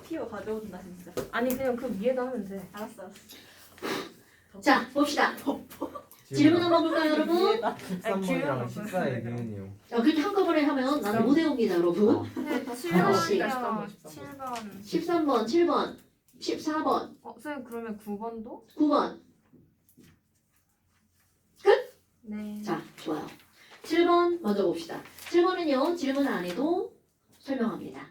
티어 가져온다 진짜. 아니 그냥 그 위에다 하면 돼. 알았어. 자, 봅시다. 질문 한번 볼까요, 여러분? 13번이랑 14의 기준이요. 그렇게 한꺼번에 하면 나는 못 외웁니다, 여러분. 네, 하나씩. 7번이랑 7번. 13번, 7번, 14번, 선생님 그러면 9번도? 9번. 네. 자, 좋아요. 7번 먼저 봅시다. 7번은요, 질문 안 해도 설명합니다.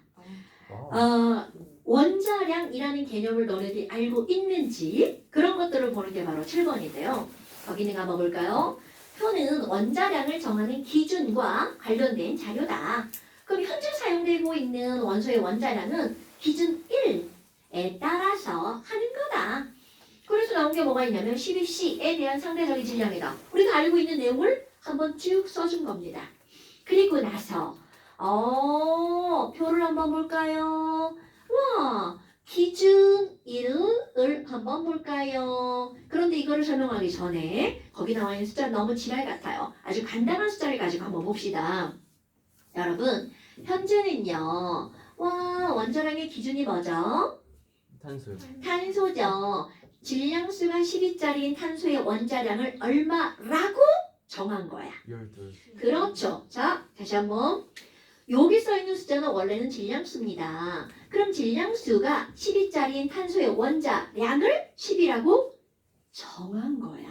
원자량이라는 개념을 너네들이 알고 있는지 그런 것들을 보는 게 바로 7번인데요. 거기는 한번 볼까요? 표는 원자량을 정하는 기준과 관련된 자료다. 그럼 현재 사용되고 있는 원소의 원자량은 기준 1에 따라서 하는 거다. 그래서 나온 게 뭐가 있냐면 12C에 대한 상대적인 질량이다. 우리가 알고 있는 내용을 한번 쭉 써준 겁니다. 그리고 나서 표를 한번 볼까요? 와, 기준 1을 한번 볼까요? 그런데 이거를 설명하기 전에 거기 나와 있는 숫자는 너무 지랄 같아요. 아주 간단한 숫자를 가지고 한번 봅시다. 여러분, 현재는요. 와, 원자량의 기준이 뭐죠? 탄소요. 탄소죠. 질량수가 12짜리인 탄소의 원자량을 얼마라고 정한 거야. 12. 그렇죠. 자, 다시 한번. 여기 써있는 숫자는 원래는 질량수입니다. 그럼 질량수가 12짜리인 탄소의 원자량을 10이라고 정한 거야.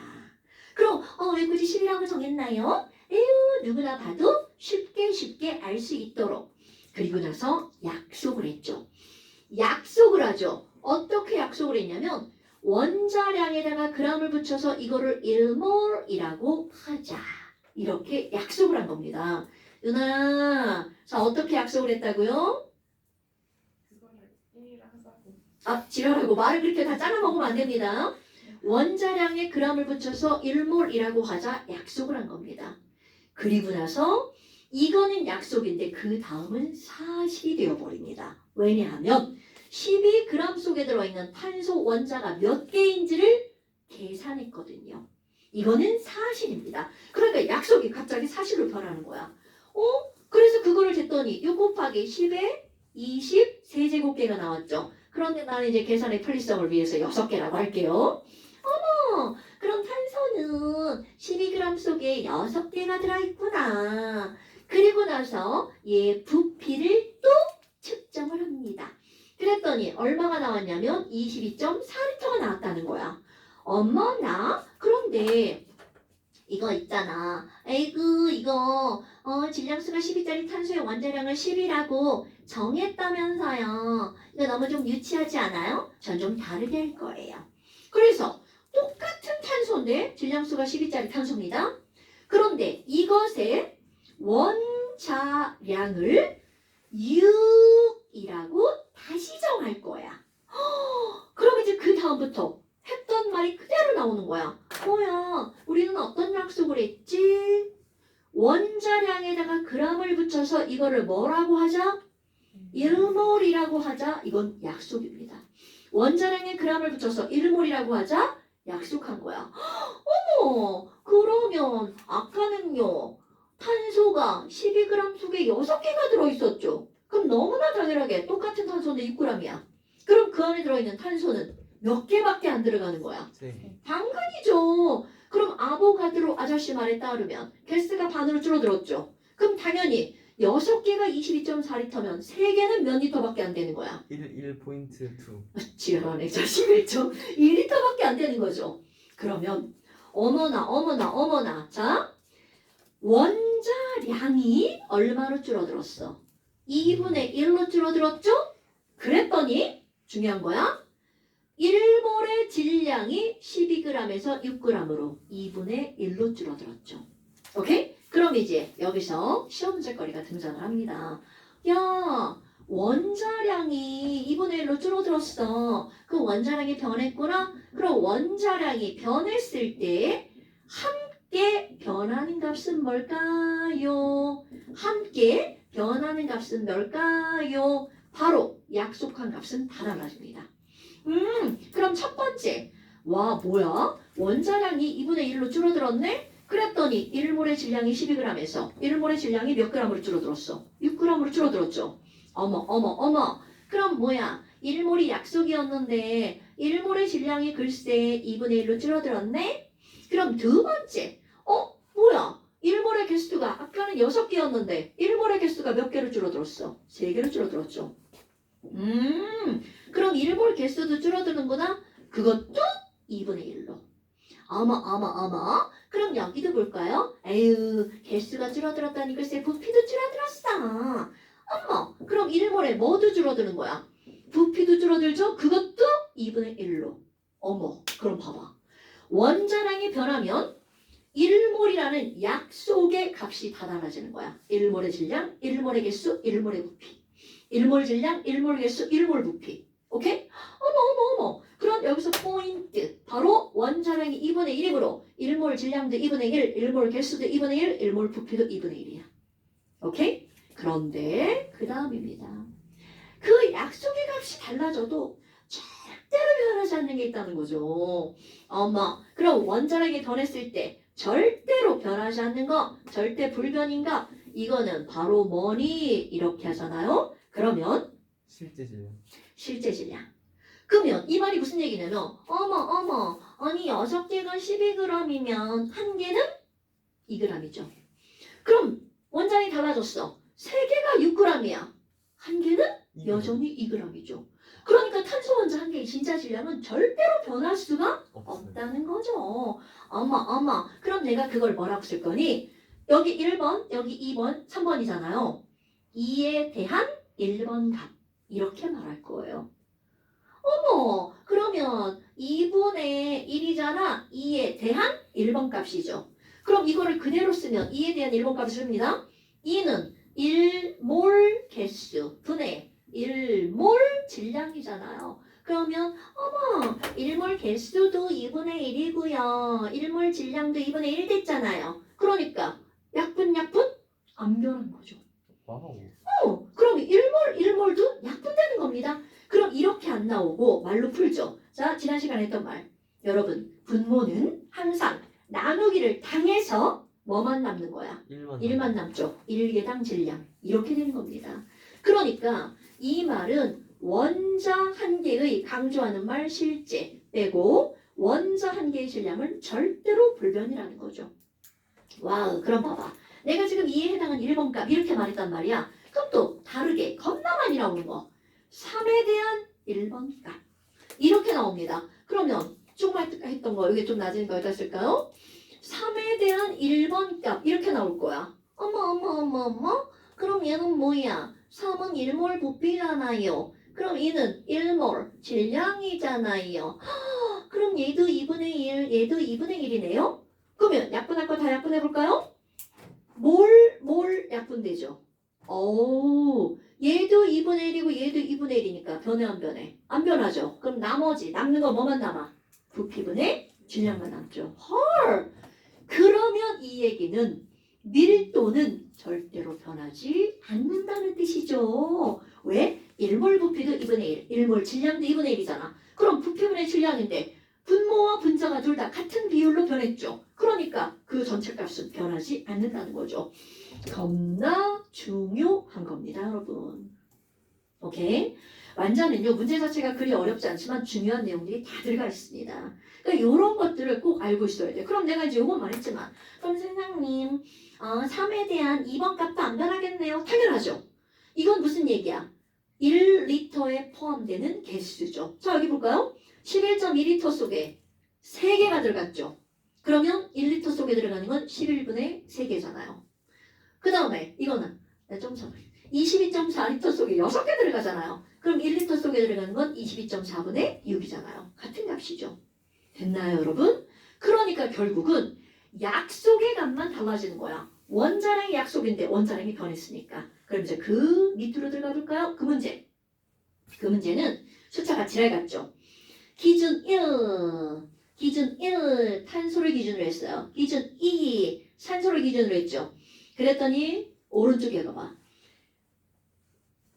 그럼 왜 굳이 10이라고 정했나요? 누구나 봐도 쉽게 알 수 있도록. 그리고 나서 약속을 했죠. 약속을 하죠. 어떻게 약속을 했냐면 원자량에다가 g을 붙여서 이거를 1몰이라고 하자. 이렇게 약속을 한 겁니다. 유나, 자 어떻게 약속을 했다고요? 그거를 1이라 하자고. 지랄하고 말을 그렇게 다 잘라 먹으면 안 됩니다. 원자량에 g을 붙여서 1몰이라고 하자 약속을 한 겁니다. 그리고 나서 이거는 약속인데 그 다음은 사실이 되어버립니다. 왜냐하면 12g 속에 들어있는 탄소 원자가 몇 개인지를 계산했거든요. 이거는 사실입니다. 그러니까 약속이 갑자기 사실로 변하는 거야. 그래서 그거를 쟀더니 6 곱하기 10에 20 세제곱계가 나왔죠. 그런데 나는 이제 계산의 편리성을 위해서 6개라고 할게요. 그럼 탄소는 12g 속에 6개가 들어있구나. 그리고 나서 얘 부피를 또 측정을 합니다. 그랬더니 얼마가 나왔냐면 22.4L가 나왔다는 거야. 어머나, 그런데 이거 있잖아. 에이구, 이거 질량수가 12짜리 탄소의 원자량을 10이라고 정했다면서요. 이거 너무 좀 유치하지 않아요? 전 좀 다르게 할 거예요. 그래서 똑같은 탄소인데 질량수가 12짜리 탄소입니다. 그런데 이것의 원자량을 6이라고 다시 정할 거야. 그럼 이제 그 다음부터 했던 말이 그대로 나오는 거야. 뭐야, 우리는 어떤 약속을 했지? 원자량에다가 g을 붙여서 이거를 뭐라고 하자? 1몰이라고 하자. 이건 약속입니다. 원자량에 g을 붙여서 1몰이라고 하자. 약속한 거야. 어머, 그러면 아까는요. 탄소가 12g 속에 6개가 들어있었죠. 그럼 너무나 당연하게 똑같은 탄소인데 6g이야. 그럼 그 안에 들어있는 탄소는 몇 개밖에 안 들어가는 거야? 네. 당근이죠. 그럼 아보가드로 아저씨 말에 따르면 가스가 반으로 줄어들었죠. 그럼 당연히 6개가 22.4L면 3개는 몇 리터밖에 안 되는 거야? 1.2. 지랄하네. 자, 11.2L밖에 안 되는 거죠. 그러면 어머나. 자, 원자량이 얼마로 줄어들었어? 2분의 1로 줄어들었죠? 그랬더니 중요한 거야. 1몰의 질량이 12g에서 6g으로 2분의 1로 줄어들었죠. 오케이? 그럼 이제 여기서 시험 문제거리가 등장을 합니다. 야, 원자량이 2분의 1로 줄어들었어. 그 원자량이 변했구나? 그럼 원자량이 변했을 때 함께 변하는 값은 뭘까요? 함께 변하는 값은 뭘까요? 바로 약속한 값은 다 달라집니다. 그럼 첫 번째. 와, 뭐야? 원자량이 2분의 1로 줄어들었네? 그랬더니 1몰의 질량이 12g에서 1몰의 질량이 몇 g으로 줄어들었어? 6g으로 줄어들었죠. 어머. 그럼 뭐야? 1몰이 약속이었는데 1몰의 질량이 글쎄 2분의 1로 줄어들었네? 그럼 두 번째, 뭐야? 1몰의 개수가 아까는 6개였는데 1몰의 개수가 몇 개로 줄어들었어? 3개로 줄어들었죠. 그럼 1몰 개수도 줄어드는구나? 그것도 2분의 1로. 어머. 그럼 여기도 볼까요? 에휴, 개수가 줄어들었다니 글쎄 부피도 줄어들었어. 어머, 그럼 1몰에 뭐도 줄어드는 거야? 부피도 줄어들죠? 그것도 2분의 1로. 어머, 그럼 봐봐. 원자량이 변하면 1몰이라는 약속의 값이 다 달라지는 거야. 1몰의 질량, 1몰의 개수, 1몰의 부피. 1몰 질량, 1몰 개수, 1몰 부피. 오케이? 어머. 그럼 여기서 포인트. 바로 원자량이 2분의 1이므로 1몰 질량도 2분의 1, 1몰 개수도 2분의 1, 1몰 부피도 2분의 1이야. 오케이? 그런데 그 다음입니다. 그 약속의 값이 달라져도 절대로 변하지 않는 게 있다는 거죠. 어머, 그럼 원자량이 변했을 때 절대로 변하지 않는 거, 절대 불변인가? 이거는 바로 뭐니? 이렇게 하잖아요. 그러면 실제 질량. 실제 질량. 그러면 이 말이 무슨 얘기냐면 어머 아니 6개가 12g이면 한 개는 2g이죠. 그럼 원장이 달라졌어. 3개가 6g이야. 한 개는 여전히 2g이죠. 그러니까 탄소 원자 한 개의 진짜 질량은 절대로 변할 수가 없다는 거죠. 어머. 그럼 내가 그걸 뭐라고 쓸 거니? 여기 1번, 여기 2번, 3번이잖아요. 2에 대한 1번 값. 이렇게 말할 거예요. 어머, 그러면 2분의 1이잖아. 2에 대한 1번 값이죠. 그럼 이거를 그대로 쓰면 2에 대한 1번 값을 씁니다. 2는 1몰 개수 분의 1몰 질량이잖아요. 그러면 어머, 1몰 개수도 2분의 1이고요. 1몰 질량도 2분의 1 됐잖아요. 그러니까 약분 안 변한 거죠. 와우. 그럼 1몰도 약분되는 겁니다. 그럼 이렇게 안 나오고 말로 풀죠. 자, 지난 시간에 했던 말. 여러분, 분모는 항상 나누기를 당해서 뭐만 남는 거야? 1만 남죠. 1개당 질량. 이렇게 되는 겁니다. 그러니까 이 말은 원자 한 개의 강조하는 말 실제 빼고 원자 한 개의 질량은 절대로 불변이라는 거죠. 와우, 그럼 봐봐. 내가 지금 2에 해당한 1번 값 이렇게 말했단 말이야. 그럼 또 다르게 겁나 많이 나오는 거. 3에 대한 1번 값. 이렇게 나옵니다. 그러면 조금 했던 거 이게 좀 낮으니까 여기다 쓸까요? 3에 대한 1번 값 이렇게 나올 거야. 어머. 그럼 얘는 뭐야? 3은 1몰 부피잖아요. 그럼 얘는 1몰 질량이잖아요. 그럼 얘도 2분의 1, 얘도 2분의 1이네요. 그러면 약분할 거 다 약분해 볼까요? 몰 약분되죠. 오, 얘도 2분의 1이고 얘도 2분의 1이니까 변해 안 변해? 안 변하죠. 그럼 나머지 남는 거 뭐만 남아? 부피분의 질량만 남죠. 헐! 그러면 이 얘기는 밀도는 절대로 변하지 않는다는 뜻이죠. 왜? 1몰 부피도 2분의 1, 1몰 질량도 2분의 1이잖아. 그럼 부피분의 질량인데 분모와 분자가 둘 다 같은 비율로 변했죠. 그러니까 그 전체 값은 변하지 않는다는 거죠. 겁나 중요한 겁니다, 여러분. 오케이? 완자는요, 문제 자체가 그리 어렵지 않지만 중요한 내용들이 다 들어가 있습니다. 그러니까 이런 것들을 꼭 알고 있어야 돼요. 그럼 내가 이제 요것만 했지만, 그럼 선생님, 3에 대한 2번 값도 안 변하겠네요. 당연하죠. 이건 무슨 얘기야? 1리터에 포함되는 개수죠. 자, 여기 볼까요? 11.2리터 속에 3개가 들어갔죠. 그러면 1리터 속에 들어가는 건 11분의 3개잖아요. 그 다음에 이거는 22.4리터 속에 6개 들어가잖아요. 그럼 1리터 속에 들어가는 건 22.4분의 6이잖아요. 같은 값이죠. 됐나요, 여러분? 그러니까 결국은 약속의 값만 달라지는 거야. 원자량이 약속인데 원자량이 변했으니까. 그럼 이제 그 밑으로 들어가 볼까요? 그 문제는 숫자가 지랄 같죠. 기준 1 탄소를 기준으로 했어요. 기준 2 산소를 기준으로 했죠. 그랬더니 오른쪽에 가봐.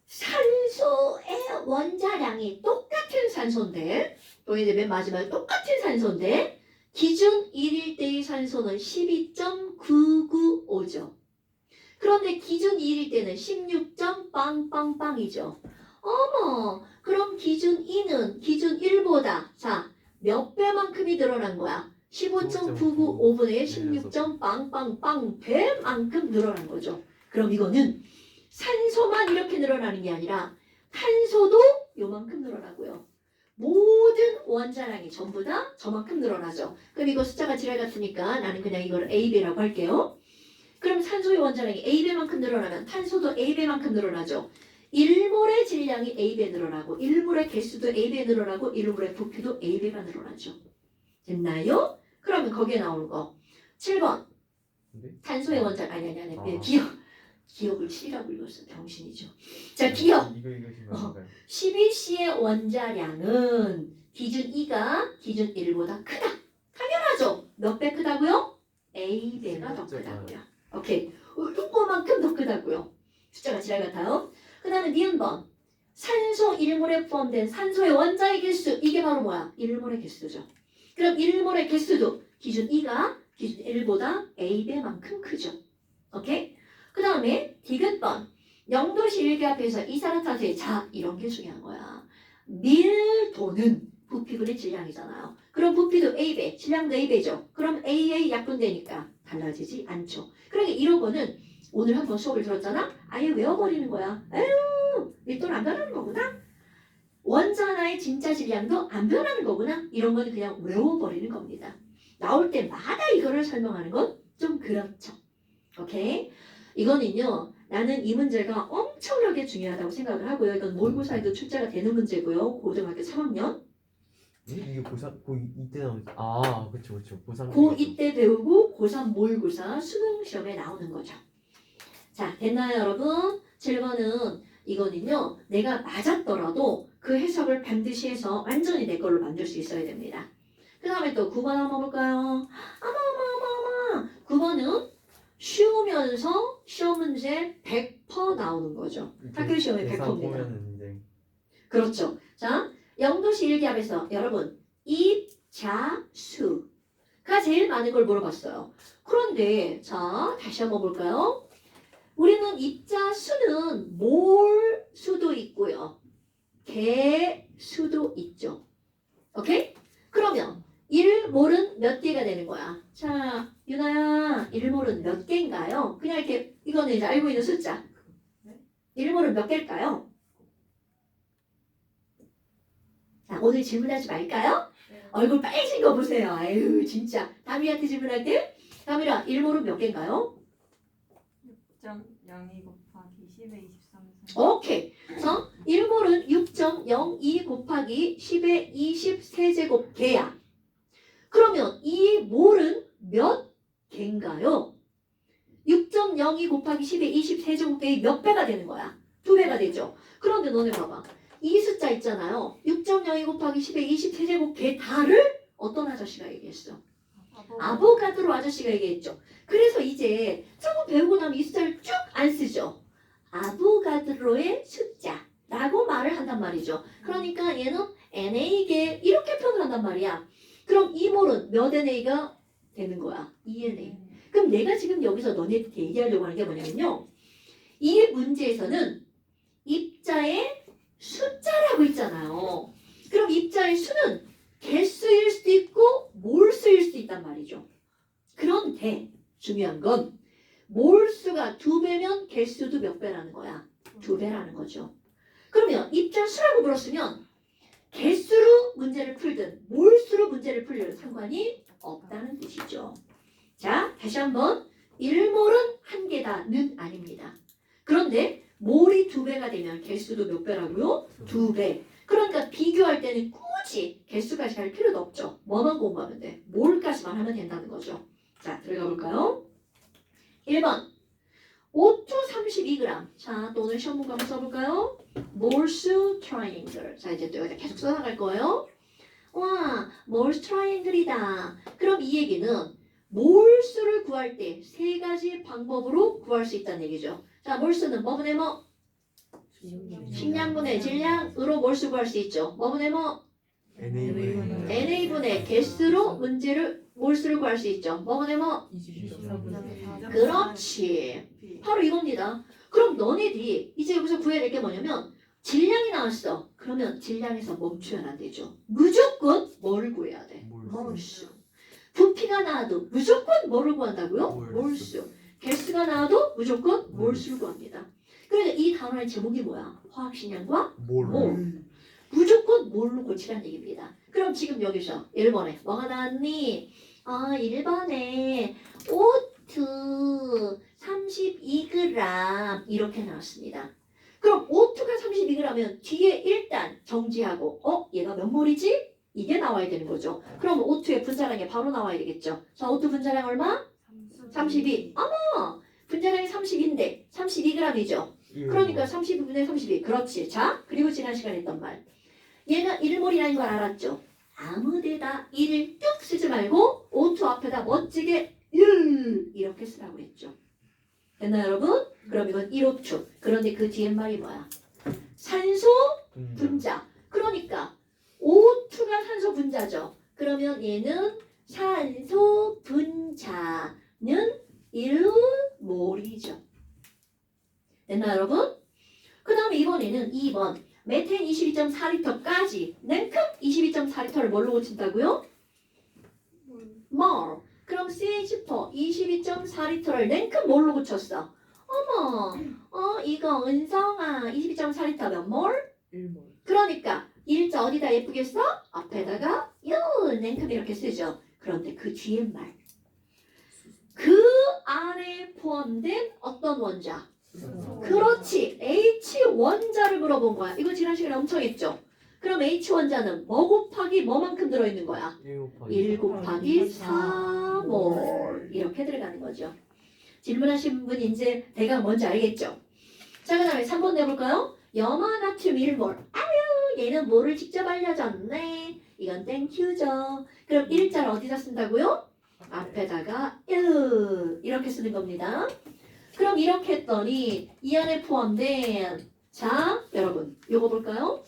산소의 원자량이 똑같은 산소인데 또 이제 맨 마지막에 똑같은 산소인데 기준 1일 때의 산소는 12.995죠. 그런데 기준 2일 때는 16.빵빵빵이죠. 어머, 그럼 기준 2는 기준 1보다 자, 몇 배만큼이 늘어난 거야? 15.995분의 16점 빵빵빵 배만큼 늘어난 거죠. 그럼 이거는 산소만 이렇게 늘어나는 게 아니라 탄소도 요만큼 늘어나고요. 모든 원자량이 전부 다 저만큼 늘어나죠. 그럼 이거 숫자가 지랄 같으니까 나는 그냥 이걸 AB라고 할게요. 그럼 산소의 원자량이 A배만큼 늘어나면 탄소도 A배만큼 늘어나죠. 1몰의 질량이 A배 늘어나고 1몰의 개수도 A배 늘어나고 1몰의 부피도 A배가 늘어나죠. 됐나요? 그러면 거기에 나오는 거 7번 네? 탄소의 원자량 아니 아. 기억을 7이라고 읽었어. 병신이죠. 자 기억 이거 지금 아닌가요? 12C의 원자량은 기준 2가 기준 1보다 크다. 당연하죠. 몇 배 크다고요? A배가 더 크다고요. 오케이. 요거만큼 더 크다고요. 숫자가 지랄 같아요. 그 다음에 니은번 산소 1몰에 포함된 산소의 원자의 개수 이게 바로 뭐야? 1몰의 개수죠. 그럼 1몰의 개수도 기준 2가 기준 1보다 A배만큼 크죠. 오케이? 그 다음에 디귿번 0도씨 일기압에서 이산화탄소의 자 이런 게 중요한 거야. 밀도는 부피분의 질량이잖아요. 그럼 부피도 A배, 질량도 A배죠. 그럼 AA 약분되니까 달라지지 않죠. 그러니까 이런 거는 오늘 한번 수업을 들었잖아? 아예 외워버리는 거야. 에휴, 밀도는 안 변하는 거구나. 원자 하나의 진짜 질량도 안 변하는 거구나. 이런 거는 그냥 외워버리는 겁니다. 나올 때마다 이거를 설명하는 건 좀 그렇죠. 오케이? 이거는요. 나는 이 문제가 엄청나게 중요하다고 생각을 하고요. 이건 모의고사에도 출제가 되는 문제고요. 고등학교 3학년. 이게 고2 때 나오지. 아, 그쵸. 고3. 고2 때 배우고 고3 모의고사 수능 시험에 나오는 거죠. 자, 됐나요, 여러분? 7번은 이거는요. 내가 맞았더라도 그 해석을 반드시 해서 완전히 내 걸로 만들 수 있어야 됩니다. 그 다음에 또 9번 한번 볼까요? 9번은 쉬우면서 시험 문제 100% 나오는 거죠. 학교 시험에 100%입니다. 그렇죠. 자, 0도씨 일기압에서 여러분 입자수가 제일 많은 걸 물어봤어요. 그런데 자, 다시 한번 볼까요? 우리는 입자수는 몰수도 있고요. 개수도 있죠. 오케이? 그러면 1몰은 몇 개가 되는 거야? 자, 유나야, 1몰은 몇 개인가요? 그냥 이렇게 이거는 이제 알고 있는 숫자. 1몰은 몇 개일까요? 자, 오늘 질문하지 말까요? 네. 얼굴 빨개진 거 보세요. 아유, 진짜. 다미한테 질문할 때? 다미라, 1몰은 몇 개인가요? 6.02 곱하기 10의 23에서 오케이. 그래서 1몰은 6.02 곱하기 10의 23제곱 개야. 그러면 이 몰은 몇 개인가요? 6.02 곱하기 10의 23제곱 개의 몇 배가 되는 거야? 2배가 되죠. 그런데 너네 봐봐. 이 숫자 있잖아요. 6.02 곱하기 10의 23제곱 개 다를 어떤 아저씨가 얘기했어? 아보가드로 아저씨가 얘기했죠. 그래서 이제 조금 배우고 나면 이 숫자를 쭉 안 쓰죠. 아보가드로의 숫자라고 말을 한단 말이죠. 그러니까 얘는 NA개 이렇게 표현을 한단 말이야. 그럼 이 몰은 몇 NA가 되는 거야? 2NA. 그럼 내가 지금 여기서 너네한테 얘기하려고 하는 게 뭐냐면요. 이 문제에서는 입자의 숫자라고 있잖아요. 그럼 입자의 수는 개수일 수도 있고 몰수일 수도 있단 말이죠. 그런데 중요한 건 몰수가 2배면 개수도 몇 배라는 거야? 2배라는 거죠. 그러면 입자 수라고 불렀으면 개수로 문제를 풀든 몰수로 문제를 풀려도 상관이 없다는 뜻이죠. 자, 다시 한번 1몰은 1개다는 아닙니다. 그런데 몰이 2배가 되면 개수도 몇 배라고요? 2배. 그러니까 비교할 때는 굳이 개수까지 할 필요도 없죠. 뭐만 공부하면 돼? 몰까지만 하면 된다는 거죠. 자, 들어가 볼까요? 1번 O2 32g. 자, 또 오늘 시험 문제 한번 써볼까요? 몰수 트라이앵글. 자, 이제 또 여기다 계속 써나갈 거예요. 와, 몰수 트라이앵글이다. 그럼 이 얘기는 몰수를 구할 때 3가지 방법으로 구할 수 있다는 얘기죠. 자, 몰수는 뭐분의 뭐? 식량분의 질량으로 몰수 구할 수 있죠. 뭐분의 뭐? NA분의 개수로 몰수를 구할 수 있죠. 뭐분의 뭐? 24분의 그렇지. 바로 이겁니다. 그럼 너네들이 이제 여기서 구해야 될 게 뭐냐면 질량이 나왔어. 그러면 질량에서 멈추면 안 되죠. 무조건 뭐를 구해야 돼? 몰수. 부피가 나와도 무조건 뭐를 구한다고요? 몰수. 몰수. 개수가 나와도 무조건 몰수를 구합니다. 그러니까 이 단어의 제목이 뭐야? 화학식량과 몰. 무조건 몰로 고치라는 얘기입니다. 그럼 지금 여기서 1번에 뭐가 나왔니? 1번에 O2 32g 이렇게 나왔습니다. 그럼 O2가 32g이면 뒤에 일단 정지하고 얘가 몇 몰이지? 이게 나와야 되는 거죠. 그럼 O2의 분자량이 바로 나와야 되겠죠. 자, O2 분자량 얼마? 32. 분자량이 30인데 32g이죠. 그러니까 32분의 32. 그렇지. 자, 그리고 지난 시간에 했던 말. 얘가 1몰이라는 걸 알았죠. 아무데다 1을 뚝 쓰지 말고 O2 앞에다 멋지게 1 이렇게 쓰라고 했죠. 됐나요, 여러분? 그럼 이건 1O2. 그런데 그 뒤에 말이 뭐야? 산소 분자. 그러니까 O2가 산소 분자죠. 그러면 얘는 산소 분자는 1몰이죠. 됐나요, 여러분? 그 다음에 이번에는 2번. 메탄 22.4리터까지 냉큼 22.4리터를 뭘로 고친다고요? 몰. 그럼 CH4 22.4리터를 냉큼 뭘로 고쳤어? 어머, 이거 은성아 22.4리터 몇 몰? 1몰. 그러니까 일자 어디다 예쁘게 써? 앞에다가 냉큼 이렇게 쓰죠. 그런데 그 뒤에 말. 그 안에 포함된 어떤 원자? 그렇지. H 원자를 물어본 거야. 이거 지난 시간에 엄청 했죠. 그럼 H 원자는 뭐 곱하기 뭐만큼 들어있는 거야? 1 곱하기 4몰 이렇게 들어가는 거죠. 질문하신 분 이제 대강 뭔지 알겠죠? 자, 그 다음에 3번 내볼까요? 염화나트륨 1몰. 아유, 얘는 뭐를 직접 알려줬네. 이건 땡큐죠. 그럼 일자를 어디다 쓴다고요? 앞에다가 1 이렇게 쓰는 겁니다. 그럼 이렇게 했더니 이 안에 포함된 자, 여러분 요거 볼까요?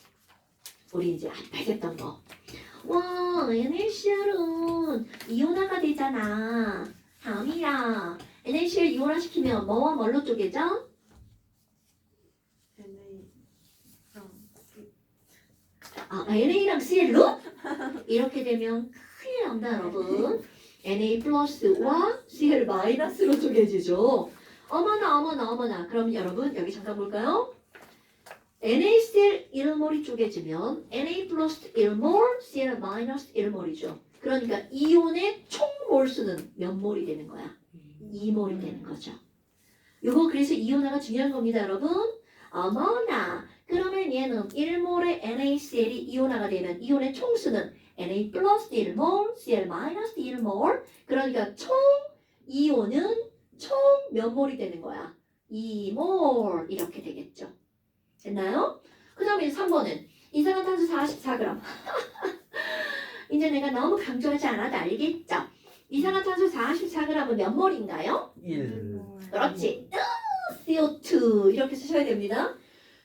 우리 이제 앞에 했던 거. 와, NaCl은 이온화가 되잖아. 다음이야. NaCl 이온화시키면 뭐와 뭘로 쪼개져? NA랑 Cl로? 이렇게 되면 큰일 납니다, 여러분. Na 플러스와 Cl 마이너스로 쪼개지죠. 어머나. 그럼 여러분 여기 잠깐 볼까요? NaCl 1몰이 쪼개지면 Na 플러스 1몰, Cl 마이너스 1몰이죠. 그러니까 이온의 총 몰수는 몇 몰이 되는 거야? 2몰이 되는 거죠. 이거 그래서 이온화가 중요한 겁니다, 여러분. 어머나. 그러면 얘는 1몰의 NaCl이 이온화가 되면 이온의 총수는 Na 플러스 1몰, Cl 마이너스 1몰. 그러니까 총 이온은 총 몇 몰이 되는 거야? 2몰 이렇게 되겠죠. 됐나요? 그 다음에 3번은 이산화탄소 44g. 이제 내가 너무 강조하지 않아도 알겠죠? 이산화탄소 44g은 몇 몰인가요? 1. 그렇지. CO2 이렇게 쓰셔야 됩니다.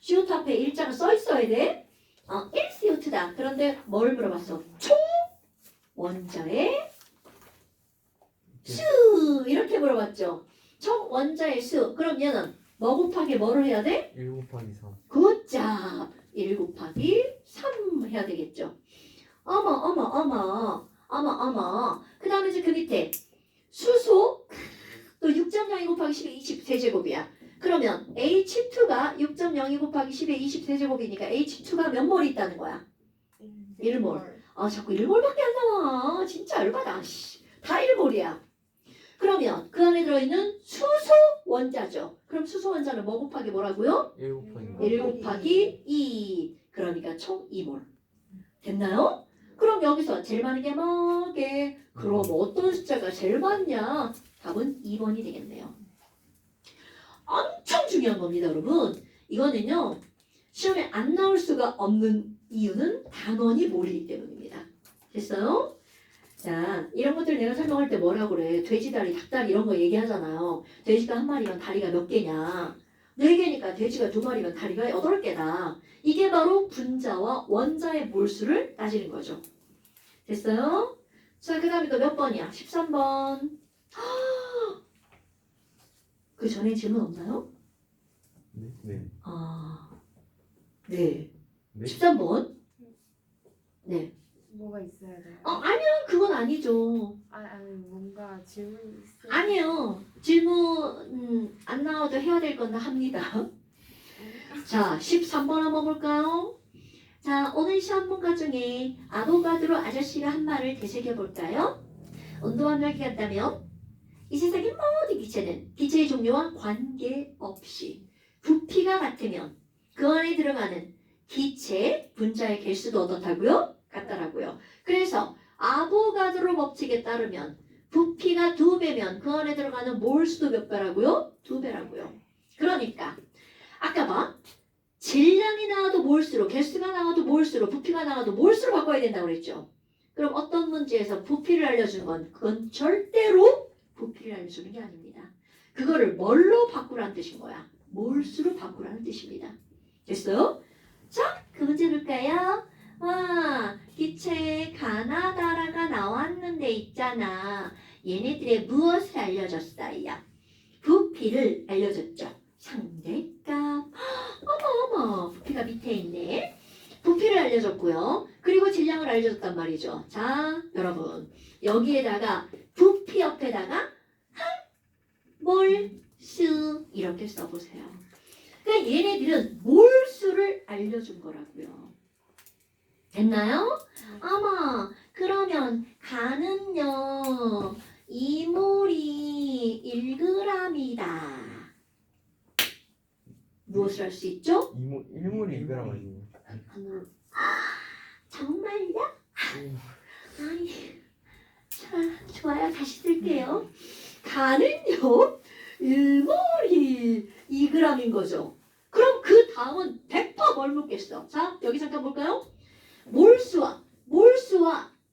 CO2 앞에 일자가 써 있어야 돼. 1CO2다. 그런데 뭘 물어봤어? 총 원자의 수 이렇게 물어봤죠. 총 원자의 수. 그럼 얘는 뭐 곱하기 뭐를 해야 돼? 1 곱하기 3. 굿잡. 1 곱하기 3 해야 되겠죠. 어머. 그 다음에 이제 그 밑에 수소 또 6.02 곱하기 10의 20세제곱이야. 그러면 H2가 6.02 곱하기 10의 20세제곱이니까 H2가 몇 몰이 있다는 거야? 1몰. 자꾸 1몰밖에 안 나와. 진짜 열받아. 다 1몰이야. 그러면 그 안에 들어있는 수소 원자죠. 그럼 수소 원자는 뭐 곱하기 뭐라고요? 1 곱하기 1 곱하기 2. 그러니까 총 2몰. 됐나요? 그럼 여기서 제일 많은 게 뭐게? 그럼 어떤 숫자가 제일 많냐? 답은 2번이 되겠네요. 엄청 중요한 겁니다, 여러분. 이거는요. 시험에 안 나올 수가 없는 이유는 단원이 몰이기 때문입니다. 됐어요? 자, 이런 것들 내가 설명할 때 뭐라고 그래? 돼지다리, 닭다리 이런 거 얘기하잖아요. 돼지가 한 마리면 다리가 몇 개냐? 4개니까 돼지가 2마리면 다리가 8개다. 이게 바로 분자와 원자의 몰수를 따지는 거죠. 됐어요? 자, 그 다음에 또 몇 번이야? 13번. 그 전에 질문 없나요? 네. 네. 네? 13번. 네. 뭐가 있어야 돼요? 아니요. 그건 아니죠. 아니 뭔가 질문이 있어요. 아니요. 질문 안 나와도 해야 될 건 합니다. 자, 13번 한번 볼까요? 자, 오늘 시험 문과 중에 아보가드로 아저씨가 한 말을 되새겨 볼까요? 온도와 열기 같다면 이 세상의 모든 기체는 기체의 종류와 관계없이 부피가 같으면 그 안에 들어가는 기체 분자의 개수도 어떻다고요? 같다라고요. 그래서 아보가드로 법칙에 따르면 부피가 2배면 그 안에 들어가는 몰수도 몇 배라고요? 2배라고요. 그러니까 아까 봐. 질량이 나와도 몰수로, 개수가 나와도 몰수로, 부피가 나와도 몰수로 바꿔야 된다고 그랬죠. 그럼 어떤 문제에서 부피를 알려주는 건 그건 절대로 부피를 알려주는 게 아닙니다. 그거를 뭘로 바꾸라는 뜻인 거야. 몰수로 바꾸라는 뜻입니다. 됐어요? 자, 그 문제 볼까요? 와, 기체 가나다라가 나왔는데 있잖아. 얘네들의 무엇을 알려줬어요? 부피를 알려줬죠. 상대값. 어머, 부피가 밑에 있네. 부피를 알려줬고요. 그리고 질량을 알려줬단 말이죠. 자, 여러분. 여기에다가 부피 옆에다가 몰수 이렇게 써보세요. 그러니까 얘네들은 몰수를 알려준 거라고요. 됐나요? 어머, 그러면 가는요. 2몰이 1g이다. 무엇을 할 수 있죠? 1몰이 2g 아니에요? 정말요? 아니, 자, 좋아요. 다시 쓸게요. 가는요. 1몰이 2g인 거죠. 그럼 그 다음은 100% 뭘 묻겠어? 자, 여기 잠깐 볼까요? 몰수와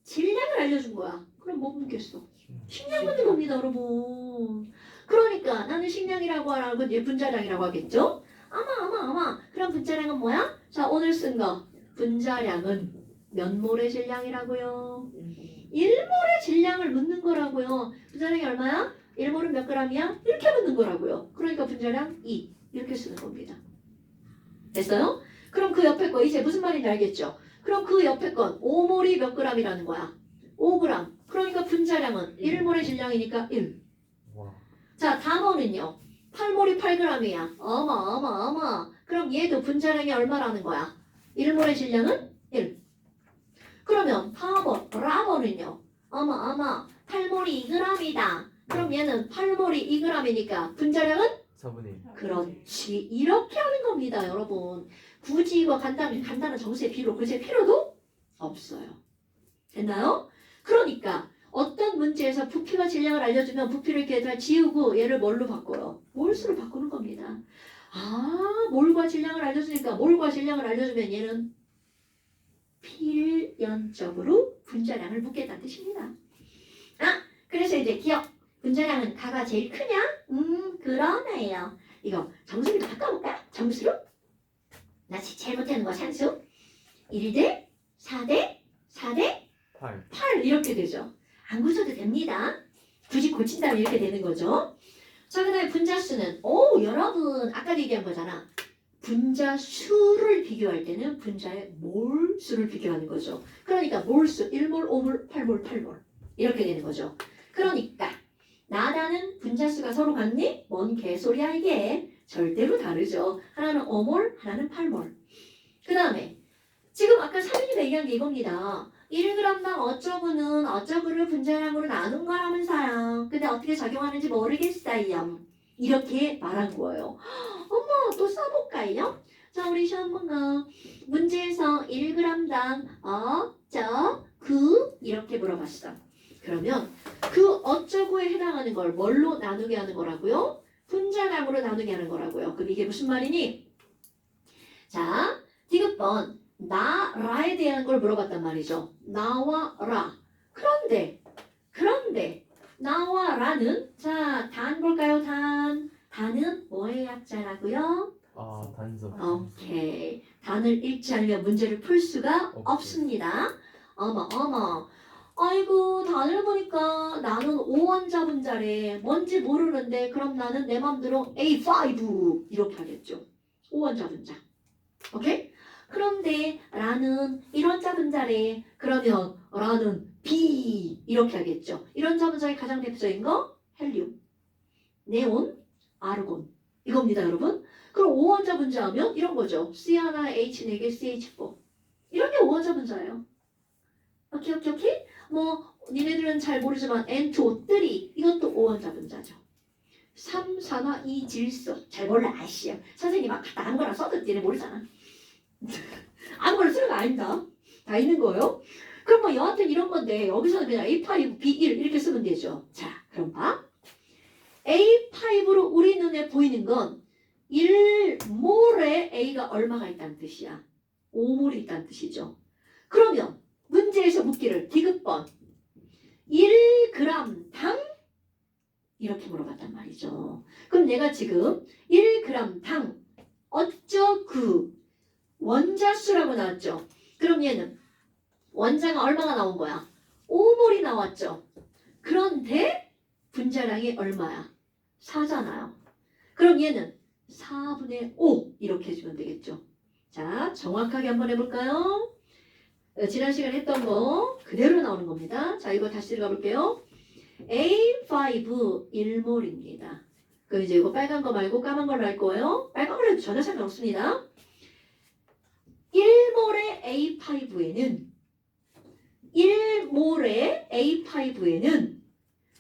질량을 알려준 거야. 그럼 뭐 묻겠어? 식량 묻는 겁니다, 여러분. 그러니까 나는 식량이라고 하라는 건 분자량이라고 하겠죠? 아마. 그럼 분자량은 뭐야? 자, 오늘 쓴 거. 분자량은 몇 몰의 질량이라고요? 1몰의 질량을 묻는 거라고요. 분자량이 얼마야? 1몰은 몇 g이야? 이렇게 묻는 거라고요. 그러니까 분자량 2. 이렇게 쓰는 겁니다. 됐어요? 그럼 그 옆에 거 이제 무슨 말인지 알겠죠? 그럼 그 옆에 건 5몰이 몇 g이라는 거야? 5g. 그러니까 분자량은 1몰의 질량이니까 1. 와. 자, 다음은요. 8몰이 8g이야. 어머. 그럼 얘도 분자량이 얼마라는 거야? 1몰의 질량은 1. 그러면 라번은요. 어머. 8몰이 2g이다. 그럼 얘는 8몰이 2g이니까 분자량은? 4분의 1. 그렇지. 이렇게 하는 겁니다, 여러분. 굳이 이거 간단한 정수의 비로 그제 필요도 없어요. 됐나요? 그러니까 어떤 문제에서 부피와 질량을 알려주면 부피를 이렇게 다 지우고 얘를 뭘로 바꿔요? 몰수로 바꾸는 겁니다. 몰과 질량을 알려주니까 몰과 질량을 알려주면 얘는 필연적으로 분자량을 묻겠다는 뜻입니다. 그래서 이제 기억. 분자량은 가가 제일 크냐? 그러네요. 이거 정수로 바꿔볼까? 정수로? 나 제일 못하는 거 산수. 1대 4대 4대 8. 8 이렇게 되죠. 안 고쳐도 됩니다. 굳이 고친다면 이렇게 되는 거죠. 자, 그 다음에 분자수는 여러분 아까 얘기한 거잖아. 분자수를 비교할 때는 분자의 몰수를 비교하는 거죠. 그러니까 몰수 1몰, 5몰, 8몰, 8몰 이렇게 되는 거죠. 그러니까 나다는 분자수가 서로 같니? 뭔 개소리야 이게. 절대로 다르죠. 하나는 5몰, 하나는 8몰. 그 다음에 지금 아까 3인이 얘기한 게 이겁니다. 1g당 어쩌구는 어쩌구를 분자량으로 나눈 거라면서요. 근데 어떻게 적용하는지 모르겠어요. 이렇게 말한 거예요. 어머, 또 써볼까요? 자, 우리 시험 문가 문제에서 1g당 어쩌구 이렇게 물어봤어. 그러면 그 어쩌구에 해당하는 걸 뭘로 나누게 하는 거라고요? 분자량으로 나누게 하는 거라고요. 그럼 이게 무슨 말이니? 자, 디귿번 나라에 대한 걸 물어봤단 말이죠. 나와 라. 그런데 나와 라는 자, 단 볼까요? 단은 뭐의 약자라고요? 단서. 오케이. 단을 읽지 않으면 문제를 풀 수가 없습니다. 어머. 아이고, 단을 보니까 나는 5원자 분자래. 뭔지 모르는데 그럼 나는 내 맘대로 A5 이렇게 하겠죠. 5원자 분자. 오케이? 그런데 라는 이론자 분자래. 그러면 라는 B 이렇게 하겠죠. 이론자 분자의 가장 대표적인 거 헬륨, 네온, 아르곤 이겁니다, 여러분. 그럼 5원자 분자하면 이런 거죠. C 하나 H 4개 CH4 이런 게 5원자 분자예요. 오케이. 뭐 니네들은 잘 모르지만 N2O3 이것도 5원자 분자죠. 3, 4나 2 질소 잘 몰라 아시야. 선생님 막 갖다 아무거나 써도 니네 모르잖아. 아무거나 쓰는 거 아닙니다. 다 있는 거예요. 그럼 뭐 여하튼 이런 건데 여기서는 그냥 A5, B1 이렇게 쓰면 되죠. 자, 그럼 봐. A5로 우리 눈에 보이는 건 1몰에 A가 얼마가 있다는 뜻이야. 5몰이 있다는 뜻이죠. 그러면 문제에서 묻기를 디귿번 1g 당 이렇게 물어봤단 말이죠. 그럼 내가 지금 1g 당 어쩌구 원자수라고 나왔죠. 그럼 얘는 원자가 얼마가 나온 거야? 5몰이 나왔죠. 그런데 분자량이 얼마야? 4잖아요. 그럼 얘는 4분의 5 이렇게 해주면 되겠죠. 자, 정확하게 한번 해볼까요? 지난 시간에 했던 거 그대로 나오는 겁니다. 자, 이거 다시 들어가 볼게요. A5 1몰입니다. 그럼 이제 이거 빨간 거 말고 까만 걸 할 거예요. 빨간 걸 해도 전혀 상관없습니다. 1몰의 A5에는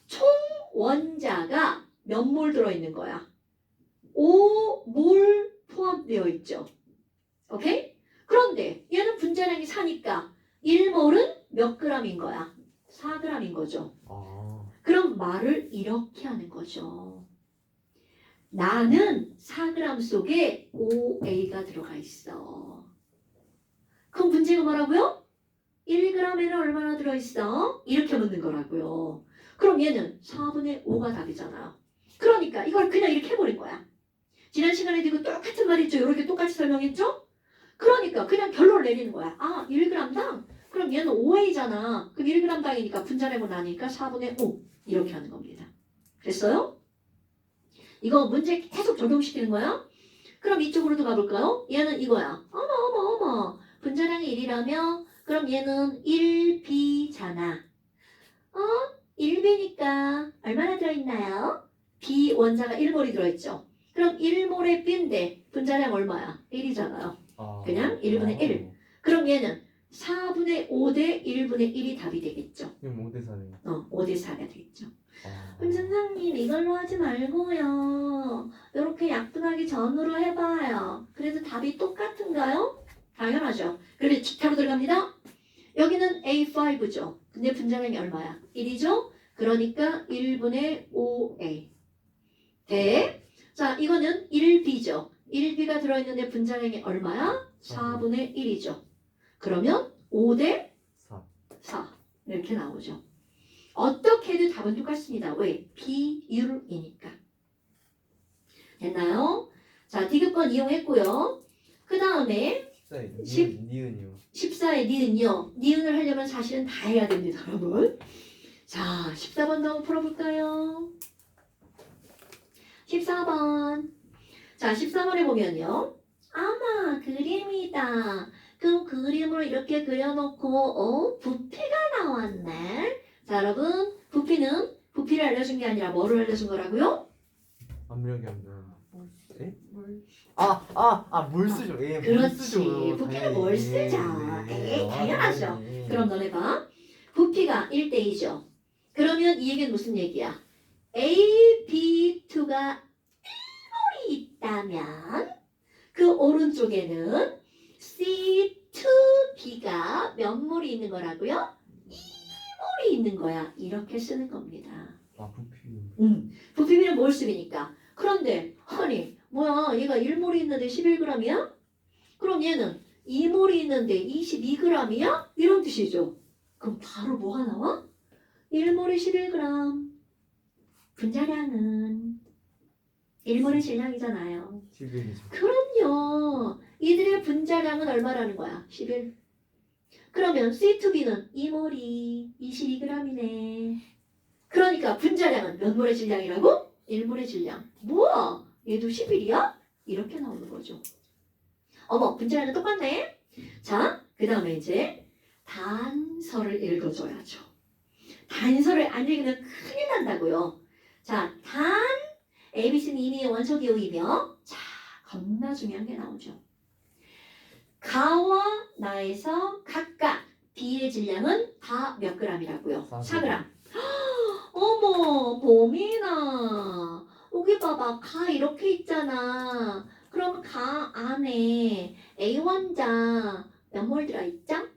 총 원자가 몇 몰 들어있는 거야? 5몰 포함되어 있죠. 오케이? 그런데 얘는 분자량이 4니까 1몰은 몇 g인 거야? 4g인 거죠. 아. 그럼 말을 이렇게 하는 거죠. 나는 4g 속에 5A가 들어가 있어. 그럼 문제가 뭐라고요? 1g에는 얼마나 들어있어? 이렇게 묻는 거라고요. 그럼 얘는 4분의 5가 답이잖아요. 그러니까 이걸 그냥 이렇게 해버린 거야. 지난 시간에도 이거 똑같은 말이죠. 이렇게 똑같이 설명했죠? 그러니까 그냥 결론을 내리는 거야. 아, 1g당? 그럼 얘는 5A잖아. 그럼 1g당이니까 분자량은 나니까 4분의 5 이렇게 하는 겁니다. 됐어요? 이거 문제 계속 적용시키는 거야. 그럼 이쪽으로도 가볼까요? 얘는 이거야. 어머. 분자량이 1이라며? 그럼 얘는 1B잖아. 1B니까 얼마나 들어있나요? B 원자가 1몰이 들어있죠. 그럼 1몰의 B인데 분자량 얼마야? 1이잖아요. 아. 그냥 1분의 1. 그럼 얘는 4분의 5 대 1분의 1이 답이 되겠죠. 그럼 5대 4네. 5 대 4가 되겠죠. 아. 그럼 선생님 이걸로 하지 말고요. 이렇게 약분하기 전으로 해봐요. 그래도 답이 똑같은가요? 당연하죠. 그래서 직타로 들어갑니다. 여기는 A5죠. 근데 분자량이 얼마야? 1이죠? 그러니까 1분의 5A. 대. 자, 이거는 1B죠. 1B가 들어있는데 분자량이 얼마야? 4분의 1이죠. 그러면 5대 4 이렇게 나오죠. 어떻게 해도 답은 똑같습니다. 왜? 비율이니까. 됐나요? 자, 디귿번 이용했고요. 그 다음에 14에 니은이요. 14의 니은요. 니은을 하려면 사실은 다 해야 됩니다, 여러분. 자, 14번도 한번 풀어볼까요? 14번. 자, 14번에 보면요. 아마 그림이다. 그럼 그림으로 이렇게 그려놓고 부피가 나왔네. 자, 여러분, 부피를 알려준 게 아니라 뭐를 알려준 거라고요? 압력이 안 나. 에? 뭘? 물 쓰죠. 예, 물 그렇지. 쓰죠. 부피는 뭘 쓰죠. 에이, 당연하죠. 그럼 너네 봐. 부피가 1대2죠. 그러면 이 얘기는 무슨 얘기야? AB2가 1몰이 있다면 그 오른쪽에는 C2B가 몇 몰이 있는 거라고요? 2몰이 있는 거야. 이렇게 쓰는 겁니다. 아, 부피. 부피비는 몰수비니까. 그런데 아니 뭐야 얘가 1몰이 있는데 11g이야? 그럼 얘는 2몰이 있는데 22g이야? 이런 뜻이죠. 그럼 바로 뭐가 나와? 1몰이 11g. 분자량은 1몰의 질량이잖아요. 11이죠. 그럼요. 이들의 분자량은 얼마라는 거야? 11. 그러면 C2B는 2몰이 22g이네. 그러니까 분자량은 몇 몰의 질량이라고? 1몰의 질량. 뭐야? 얘도 11이야? 이렇게 나오는 거죠. 어머, 분자량은 똑같네? 자, 그 다음에 이제 단서를 읽어줘야죠. 단서를 안 읽으면 큰일 난다고요. 자, ABC는 이미 원소 기호이며, 자, 겁나 중요한 게 나오죠. 가와 나에서 각각 B의 질량은 다 몇 g이라고요? 4g. 어머, 봄이나. 여기 봐봐. 가 이렇게 있잖아. 그럼 가 안에 A 원자 몇 몰 들어있죠?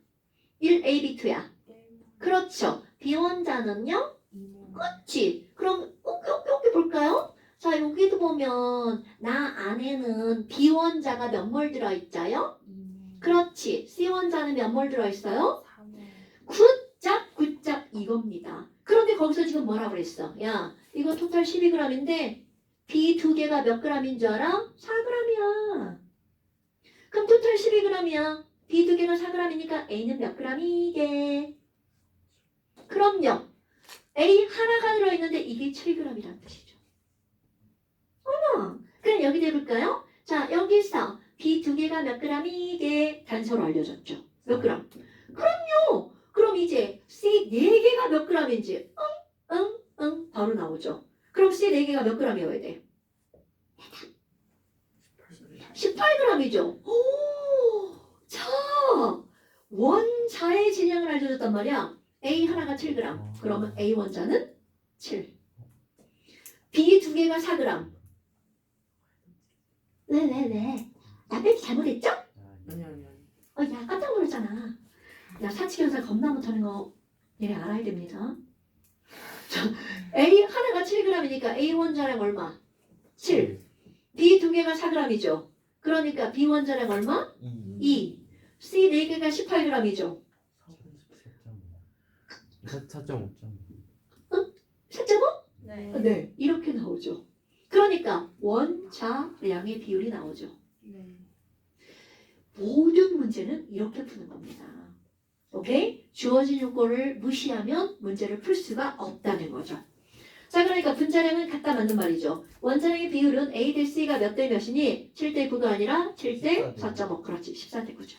1AB2야. 그렇죠. B원자는요? 그렇지. 그럼 여기 볼까요? 자, 여기도 보면 나 안에는 B원자가 몇 몰 들어있자요? 그렇지. C원자는 몇 몰 들어있어요? 9짭 이겁니다. 그런데 거기서 지금 뭐라고 그랬어? 야, 이거 토탈 12g인데 B 두 개가 몇 g인 줄 알아? 4g이야. 그럼 토탈 12g이야. B 두 개가 4g이니까 A는 몇 g이게? 그럼요. A 하나가 들어있는데 이게 7g이라는 뜻이죠. 어머, 그럼 여기 해볼까요? 자, 여기서 B 두 개가 몇 g이게 단서로 알려줬죠. 몇 g? 그럼요. 그럼 이제 C 네 개가 몇 g인지 바로 나오죠. 그럼 C 네 개가 몇 g이어야 돼? 18g이죠. 오, 자, 원자의 질량을 알려줬단 말이야. A 하나가 7g. 그러면 A 원자는 7. B 두 개가 4g. 왜? 나 빼기 잘못했죠? 아니. 야, 깜짝 놀랐잖아. 야, 사칙연산 겁나 못하는 거 얘네 알아야 됩니다. 자, A 하나가 7g이니까 A 원자량 얼마? 7. B 두 개가 4g이죠. 그러니까 B 원자량 얼마? 2. C 네 개가 18g이죠. 4.5점. 4.5? 네. 네. 이렇게 나오죠. 그러니까 원자량의 비율이 나오죠. 네. 모든 문제는 이렇게 푸는 겁니다. 오케이? 주어진 요건을 무시하면 문제를 풀 수가 없다는 거죠. 자, 그러니까 분자량은 같다 맞는 말이죠. 원자량의 비율은 A 대 C가 몇 대 몇이니? 7대 9가 아니라 7대 4.5. 그렇지. 14대 9죠.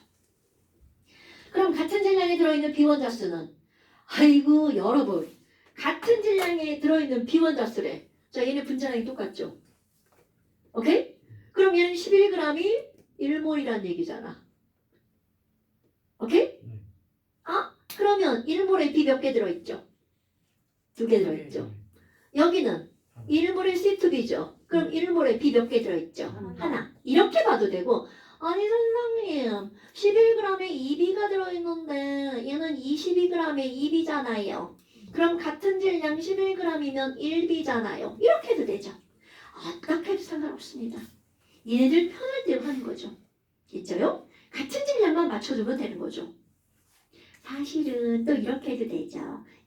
그럼 같은 질량에 들어있는 비원자 수는? 아이고 여러분. 같은 질량에 들어있는 비원자 수래. 자, 얘네 분자량이 똑같죠. 오케이? 그럼 얘는 11g이 1몰이란 얘기잖아. 오케이? 그러면 1몰에 B 몇 개 들어있죠? 2개 들어있죠. 여기는 1몰에 C2B죠. 그럼 1몰에 B 몇 개 들어있죠? 하나. 이렇게 봐도 되고, 아니 선생님 11g에 2B가 들어있는데 얘는 22g에 2B잖아요. 그럼 같은 질량 11g이면 1B잖아요. 이렇게 해도 되죠. 어떻게 해도 상관없습니다. 얘네들 편할 대로 하는 거죠. 있죠요? 같은 질량만 맞춰주면 되는 거죠. 사실은 또 이렇게 해도 되죠.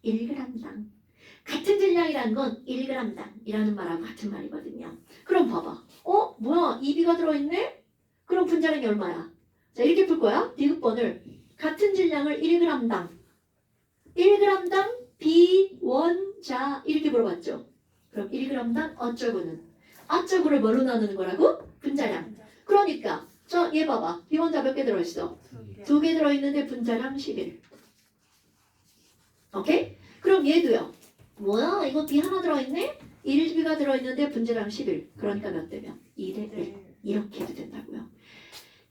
1g당. 같은 질량이라는 건 1g당 이라는 말하고 같은 말이거든요. 그럼 봐봐. 뭐야? 2B가 들어있네? 그럼 분자량이 얼마야? 자, 이렇게 풀 거야. 디귿번을 같은 질량을 1g당 1g당 B원자 이렇게 물어봤죠. 그럼 1g당 어쩌고를 뭘로 나누는 거라고? 분자량. 그러니까 자, 얘 봐봐. B원자 몇 개 들어있어? 2개 들어있는데 분자량 11. 오케이? 그럼 얘도요. 뭐야? 이거 B 하나 들어있네? 1B가 들어있는데 분자량 11. 그러니까 몇 대면? 2대 1. 이렇게 해도 된다고요.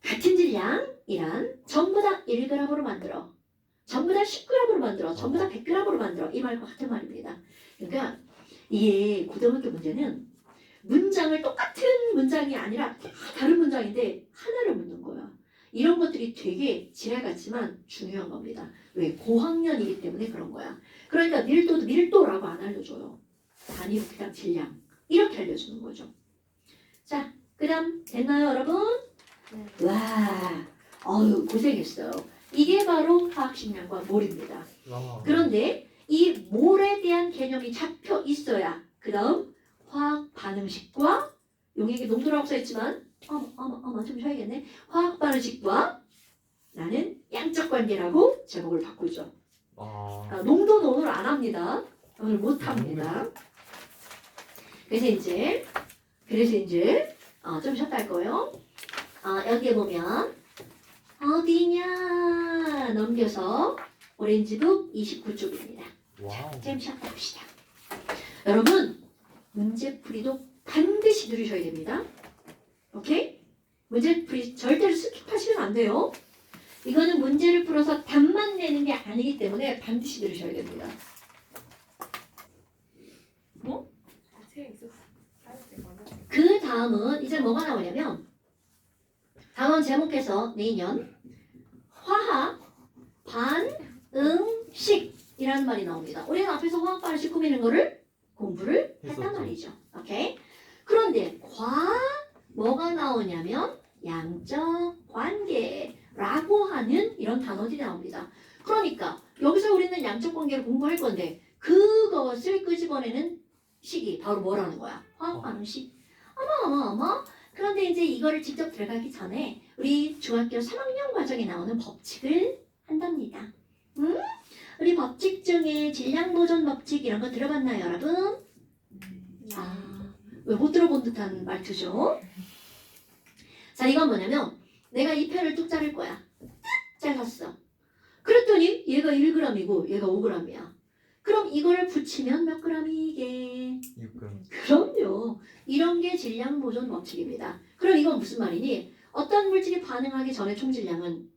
같은 질량이란 전부 다 1g으로 만들어. 전부 다 10g으로 만들어. 전부 다 100g으로 만들어. 이 말과 같은 말입니다. 그러니까 이게 고등학교 문제는 문장을 똑같은 문장이 아니라 다 다른 문장인데 하나를 묻는 거야. 이런 것들이 되게 지랄 같지만 중요한 겁니다. 왜? 고학년이기 때문에 그런 거야. 그러니까 밀도도 밀도라고 안 알려줘요. 단위로 그냥 질량. 이렇게 알려주는 거죠. 자, 그 다음 됐나요 여러분? 네. 와, 고생했어요. 이게 바로 화학식량과 몰입니다. 그런데 이 몰에 대한 개념이 잡혀 있어야 그 다음 화학 반응식과 용액의 농도라고 써있지만 좀 쉬어야겠네. 화학 반응식과 나는 양적 관계라고 제목을 바꾸죠. 농도는 오늘 안 합니다. 오늘 못 합니다. 그래서 이제 좀 쉬었다 할 거예요. 여기에 보면 어디냐? 넘겨서 오렌지북 29쪽입니다. 와우. 잼샷 봅시다. 여러분 문제풀이도 반드시 들으셔야 됩니다. 오케이? 문제풀이 절대로 스킵하시면 안 돼요. 이거는 문제를 풀어서 답만 내는 게 아니기 때문에 반드시 들으셔야 됩니다. 책 있었어. 그 다음은 이제 뭐가 나오냐면 다음 제목에서 내년 화학 반응식이라는 말이 나옵니다. 우리는 앞에서 화학 반응식 꾸미는 거를 공부를 했단 했었죠. 말이죠. 오케이? 그런데 뭐가 나오냐면 양적 관계라고 하는 이런 단어들이 나옵니다. 그러니까 여기서 우리는 양적 관계를 공부할 건데 그것을 끄집어내는 식이 바로 뭐라는 거야? 화학 반응식. 어머. 그런데 이제 이거를 직접 들어가기 전에 우리 중학교 3학년 과정에 나오는 법칙을 한답니다. 우리 법칙 중에 질량 보존 법칙 이런 거 들어봤나요, 여러분? 왜 못 들어본 듯한 말투죠? 자, 이건 뭐냐면 내가 이 편을 뚝 자를 거야. 잘랐어. 그랬더니 얘가 1g이고 얘가 5g이야. 그럼 이거를 붙이면 몇 g이 이게? 6g. 그럼요. 이런 게 질량 보존 법칙입니다. 그럼 이건 무슨 말이니? 어떤 물질이 반응하기 전에 총질량은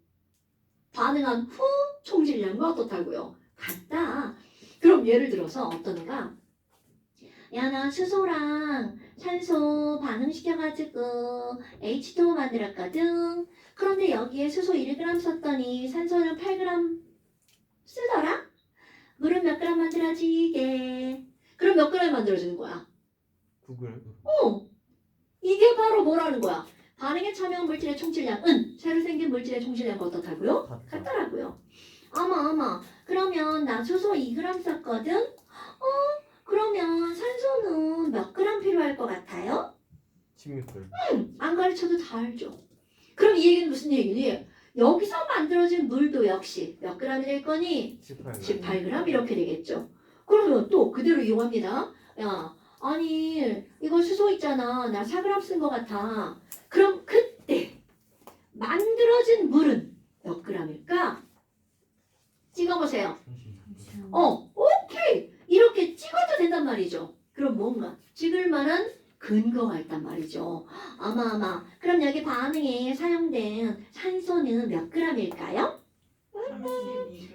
반응한 후 총질량과 어떻다고요? 같다. 그럼 예를 들어서 어떤 애가 야, 나 수소랑 산소 반응시켜가지고 H2O 만들었거든. 그런데 여기에 수소 1g 썼더니 산소는 8g 쓰더라? 물은 몇 g 만들어지게? 그럼 몇 g 만들어지는 거야? 9g. 이게 바로 뭐라는 거야? 반응에 참여한 물질의 총질량은 새로 생긴 물질의 총질량과 어떻다고요? 같더라고요. 어머. 그러면 나 수소 2g 썼거든? 그러면 산소는 몇 g 필요할 것 같아요? 16g. 안 가르쳐도 다 알죠. 그럼 이 얘기는 무슨 얘기니? 여기서 만들어진 물도 역시 몇 g이 될 거니? 18g. 18g 이렇게 되겠죠. 그러면 또 그대로 이용합니다. 야, 아니 이거 수소 있잖아. 나 4g 쓴 것 같아. 그럼 그때 만들어진 물은 몇 g일까? 찍어보세요. 오케이. 이렇게 찍어도 된단 말이죠. 그럼 뭔가 찍을 만한 근거가 있단 말이죠. 아마. 그럼 여기 반응에 사용된 산소는 몇 g일까요?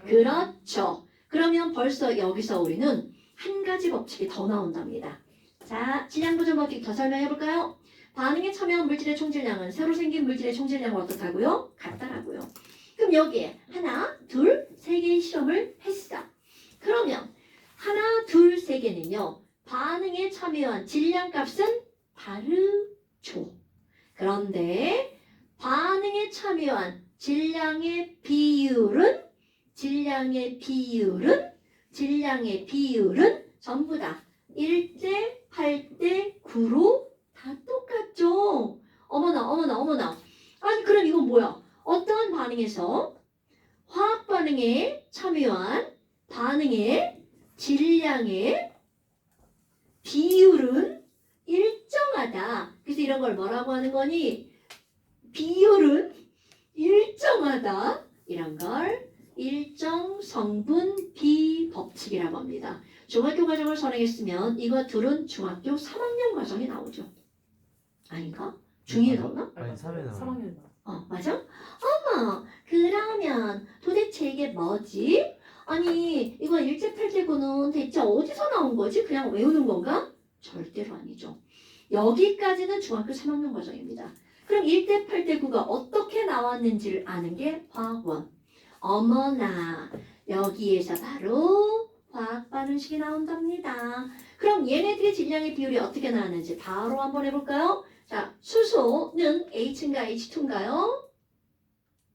그렇죠. 그러면 벌써 여기서 우리는 한 가지 법칙이 더 나온답니다. 자, 질량보존 법칙 더 설명해 볼까요? 반응에 참여한 물질의 총질량은 새로 생긴 물질의 총질량과 어떻다고요? 같다라고요. 그럼 여기에 하나, 둘, 세 개의 실험을 했어. 그러면 하나, 둘, 세 개는요. 반응에 참여한 질량값은 다르죠. 그런데 반응에 참여한 질량의 비율은 전부 다 1대 8대 9로 다 똑같죠. 어머나. 아니 그럼 이건 뭐야? 어떠한 반응에서 화학 반응에 참여한 반응의 질량의 비율은 일정하다. 그래서 이런 걸 뭐라고 하는 거니? 비율은 일정하다. 이런 걸 일정 성분 비법칙이라고 합니다. 중학교 과정을 선행했으면 이거 둘은 중학교 3학년 과정에 나오죠. 아닌가? 중2에 나오나? 아니 3에 나와. 3학년. 맞아? 어머, 그러면 도대체 이게 뭐지? 아니, 이거 일제팔제구는 대체 어디서 나온 거지? 그냥 외우는 건가? 절대로 아니죠. 여기까지는 중학교 3학년 과정입니다. 그럼 1대 8대 9가 어떻게 나왔는지를 아는 게 화학원. 어머나, 여기에서 바로 화학 반응식이 나온답니다. 그럼 얘네들의 질량의 비율이 어떻게 나왔는지 바로 한번 해볼까요? 자, 수소는 H인가 H2인가요?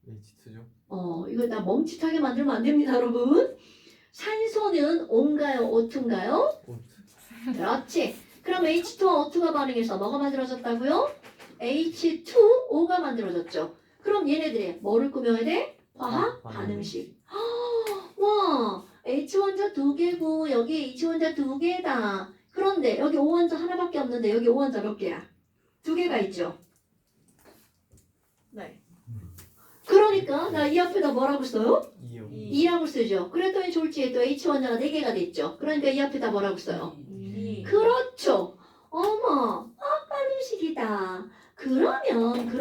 H2죠. 이거 나 멈칫하게 만들면 안 됩니다, 여러분. 산소는 O인가요? O2인가요? O2. 그렇지. 그럼 H2와 O2가 반응해서 뭐가 만들어졌다고요? H2O가 만들어졌죠. 그럼 얘네들이 뭐를 꾸며야 돼? 화학 반응식. 와, H 원자 2개고 여기 H 원자 2개다. 그런데 여기 O 원자 하나밖에 없는데 여기 O 원자 몇 개야? 2개가 있죠. 네. 그럼 그러니까 나 이 앞에다 뭐라고 써요? 2요. 2라고 쓰죠. 그랬더니 졸지에 또 H 원자가 4개가 됐죠. 그러니까 이 앞에다 뭐라고 써요? 2. 그렇죠. 어머, 화학반응식이다. 그러면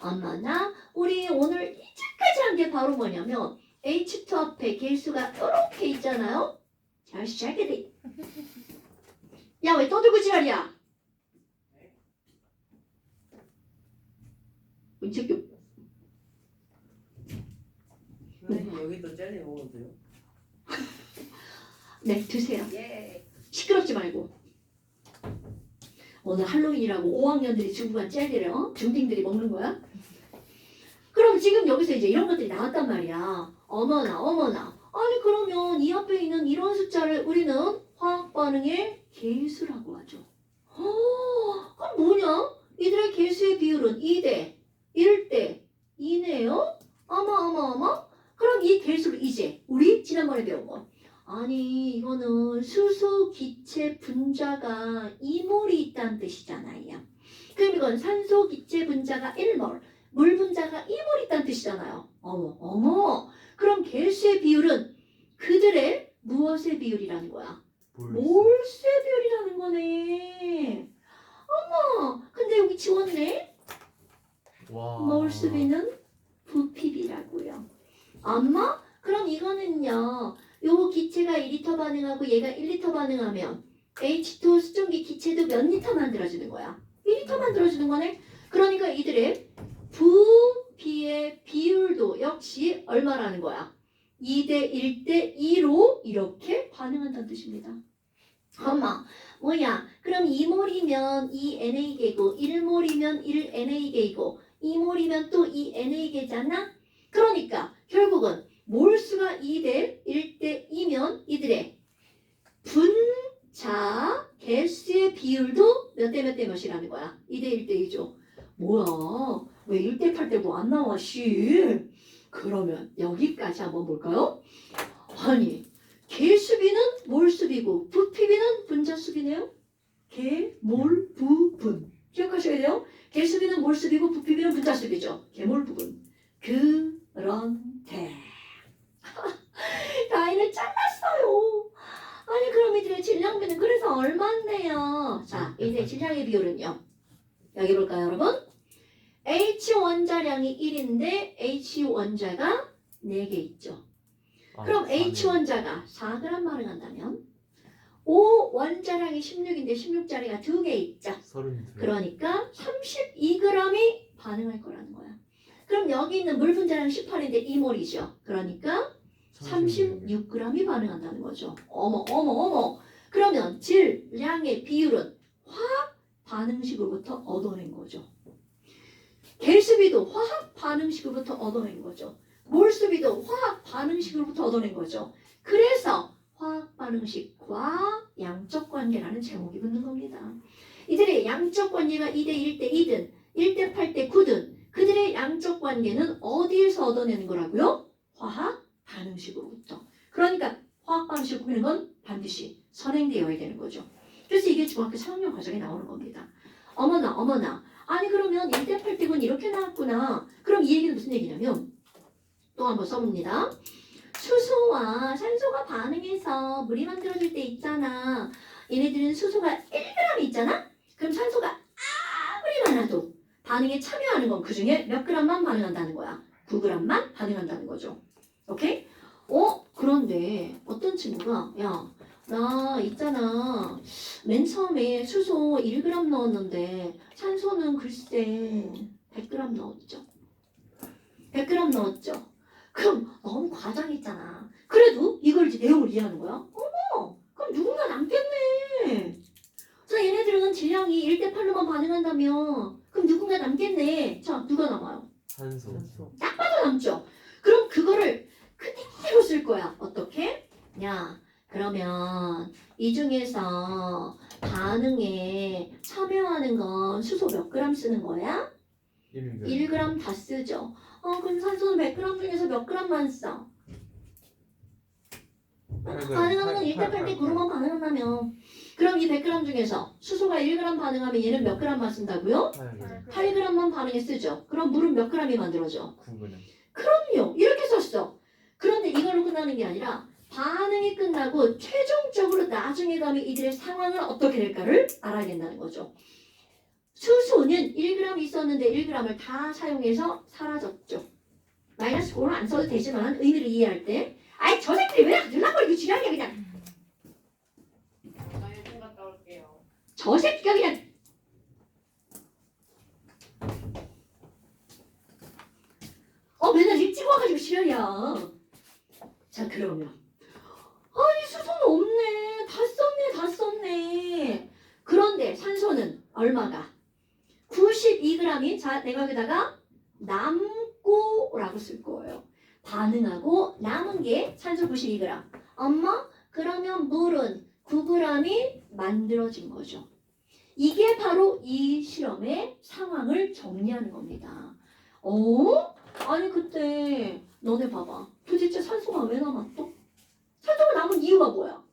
엄마나 우리 오늘 이제까지 한 게 바로 뭐냐면 H2 앞에 개수가 이렇게 있잖아요. 자, 시작해. 야, 왜 떠들고 지랄이야? 은책교. 선생님 여기도 젤리 먹어도 돼요? 네, 드세요. 예. 시끄럽지 말고. 오늘 할로윈이라고 5학년들이 주고 간 젤리를 중딩들이 먹는 거야? 그럼 지금 여기서 이제 이런 것들이 나왔단 말이야. 어머나. 아니 그러면 이 앞에 있는 이런 숫자를 우리는 화학 반응의 개수라고 하죠. 그럼 뭐냐? 이들의 개수의 비율은 2대 1대 2네요? 어머. 그럼 이 개수를 이제 우리 지난번에 배운 거. 아니 이거는 수소 기체 분자가 2몰이 있다는 뜻이잖아요. 그럼 이건 산소 기체 분자가 1몰, 물 분자가 2몰 있다는 뜻이잖아요. 어머. 그럼 개수의 비율은 그들의 무엇의 비율이라는 거야? 몰수의 비율이라는 거네. 어머, 근데 여기 지웠네. 와. 몰수비는 부피비라고요. 엄마? 그럼 이거는요. 요 기체가 2리터 반응하고 얘가 1리터 반응하면 H2 수증기 기체도 몇 리터 만들어지는 거야? 1리터 만들어지는 거네? 그러니까 이들의 부피의 비율도 역시 얼마라는 거야? 2대 1대 2로 이렇게 반응한다는 뜻입니다. 엄마, 뭐야? 그럼 2몰이면 2NA계고 1몰이면 1NA계이고 2몰이면 또 2NA계잖아? 그러니까 결국은 몰수가 2대 1대 2면 이들의 분자 개수의 비율도 몇 대 몇 대 몇이라는 거야? 2대 1대 2죠. 뭐야? 왜 1대 8대 뭐 안 나와, 씨? 그러면 여기까지 한번 볼까요? 아니, 개수비는 몰수비고 부피비는 분자수비네요? 개, 몰, 부, 분. 기억하셔야 돼요? 개수비는 몰수비고 부피비는 분자수비죠. 개몰, 부분. 그런데 라인을 잘랐어요. 아니 그럼 이들의 질량비는 그래서 얼마인데요? 자, 이제 질량의 비율은요. 여기 볼까요, 여러분? H 원자량이 1인데 H 원자가 4개 있죠. 그럼 H 원자가 4g 반응한다면 O 원자량이 16인데 16자리가 2개 있죠. 32. 그러니까 32g이 반응할 거라는 거야. 그럼 여기 있는 물 분자량 18인데 2몰이죠. 그러니까 36g이 반응한다는 거죠. 어머. 그러면 질량의 비율은 화학 반응식으로부터 얻어낸 거죠. 개수비도 화학 반응식으로부터 얻어낸 거죠. 몰수비도 화학 반응식으로부터 얻어낸 거죠. 그래서 화학 반응식과 양적 관계라는 제목이 붙는 겁니다. 이들의 양적 관계가 2대 1대 2든 1대 8대 9든 그들의 양적 관계는 어디에서 얻어내는 거라고요? 화학 반응식으로부터. 그러니까 화학 반응식을 꾸미는 건 반드시 선행되어야 되는 거죠. 그래서 이게 중학교 3학년 과정에 나오는 겁니다. 어머나. 아니 그러면 1대 8대 9는 이렇게 나왔구나. 그럼 이 얘기는 무슨 얘기냐면 또 한번 써봅니다. 수소와 산소가 반응해서 물이 만들어질 때 있잖아. 얘네들은 수소가 1g 있잖아? 그럼 산소가 아무리 많아도 반응에 참여하는 건 그 중에 몇 g만 반응한다는 거야. 9g만 반응한다는 거죠. 오케이? 그런데 어떤 친구가 나 있잖아. 맨 처음에 수소 1g 넣었는데 산소는 글쎄 100g 넣었죠. 100g 넣었죠. 그럼 너무 과장했잖아. 그래도 이걸 이제 내용을 이해하는 거야. 어머, 그럼 누군가 남겠네. 자, 얘네들은 질량이 1대 8로만 반응한다면 그럼 누군가 남겠네. 자, 누가 남아요? 산소. 딱 봐도 남죠. 그럼 그거를 그대로 쓸 거야. 어떻게? 그러면 이 중에서 반응에 참여하는 건 수소 몇 그램 쓰는 거야? 1g 다 쓰죠. 그럼 산소는 100g 중에서 몇 g만 써? 반응하는 건 1대 8대 9로만 반응한다면 그럼 이 100g 중에서 수소가 1g 반응하면 얘는 몇 g만 쓴다고요? 8g만 반응에 쓰죠. 그럼 물은 몇 g이 만들어져? 9g. 그럼요. 이렇게 썼어. 그런데 이걸로 끝나는 게 아니라 반응이 끝나고 최종적으로 나중에 가면 이들의 상황은 어떻게 될까를 알아야 된다는 거죠. 수소는 1g 있었는데 1g을 다 사용해서 사라졌죠. 마이너스 9는 안 써도 되지만 의미를 이해할 때 아이 저 새끼들이 왜 들락거리고 지랄이야 그냥. 나 일본 갔다 올게요. 저 새끼가 그냥 맨날 일찍 와가지고 지랄이야. 자 그러면 아니 수소는 없네. 다 썼네. 그런데 산소는 얼마가? 92g이 자 내가 여기다가 남고라고 쓸 거예요. 반응하고 남은 게 산소 92g. 엄마 그러면 물은 9g이 만들어진 거죠. 이게 바로 이 실험의 상황을 정리하는 겁니다. 아니 그때 너네 봐봐. 도대체 산소가 왜 남았어? 산소가 남은 이유가 뭐야?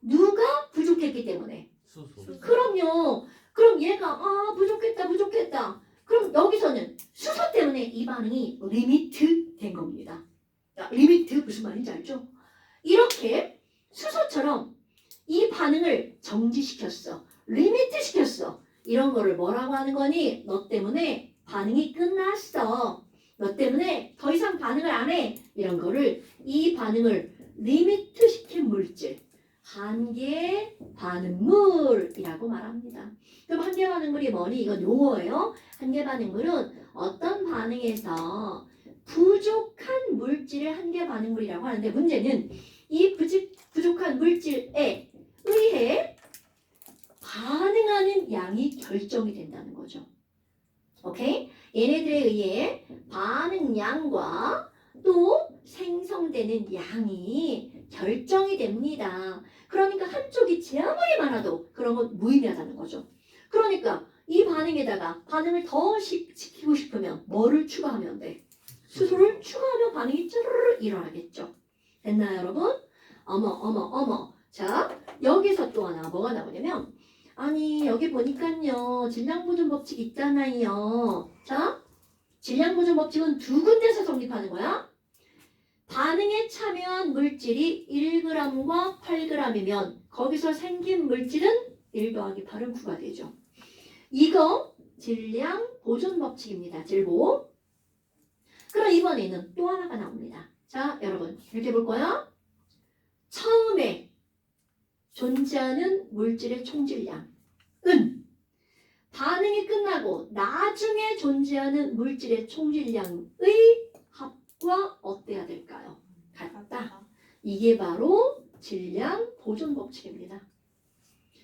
누가 부족했기 때문에. 수소. 그럼요. 그럼 얘가 부족했다. 그럼 여기서는 수소 때문에 이 반응이 리미트 된 겁니다. 자, 리미트 무슨 말인지 알죠? 이렇게 수소처럼 이 반응을 정지시켰어. 리미트 시켰어. 이런 거를 뭐라고 하는 거니? 너 때문에 반응이 끝났어. 너 때문에 더 이상 반응을 안 해. 이런 거를 이 반응을 리미트 시킨 물질. 한계 반응물이라고 말합니다. 그럼 한계 반응물이 뭐니? 이건 용어예요. 한계 반응물은 어떤 반응에서 부족한 물질을 한계 반응물이라고 하는데 문제는 이 부족한 물질에 의해 반응하는 양이 결정이 된다는 거죠. 오케이? 얘네들에 의해 반응량과 또 생성되는 양이 결정이 됩니다. 그러니까 한쪽이 제 아무리 많아도 그런 건 무의미하다는 거죠. 그러니까 이 반응에다가 반응을 더 시키고 싶으면 뭐를 추가하면 돼? 수소를 추가하면 반응이 쭈르르 일어나겠죠. 됐나요 여러분? 어머. 자 여기서 또 하나 뭐가 나오냐면 아니 여기 보니까요 질량보존 법칙 있잖아요. 자 질량보존 법칙은 두 군데서 성립하는 거야. 반응에 참여한 물질이 1g과 8g이면 거기서 생긴 물질은 1 더하기 8은 9가 되죠. 이거 질량 보존 법칙입니다. 질보. 그럼 이번에는 또 하나가 나옵니다. 자 여러분 이렇게 볼 거야. 처음에 존재하는 물질의 총질량은 반응이 끝나고 나중에 존재하는 물질의 총질량의 합과 어때야 될까요? 같다. 이게 바로 질량 보존 법칙입니다.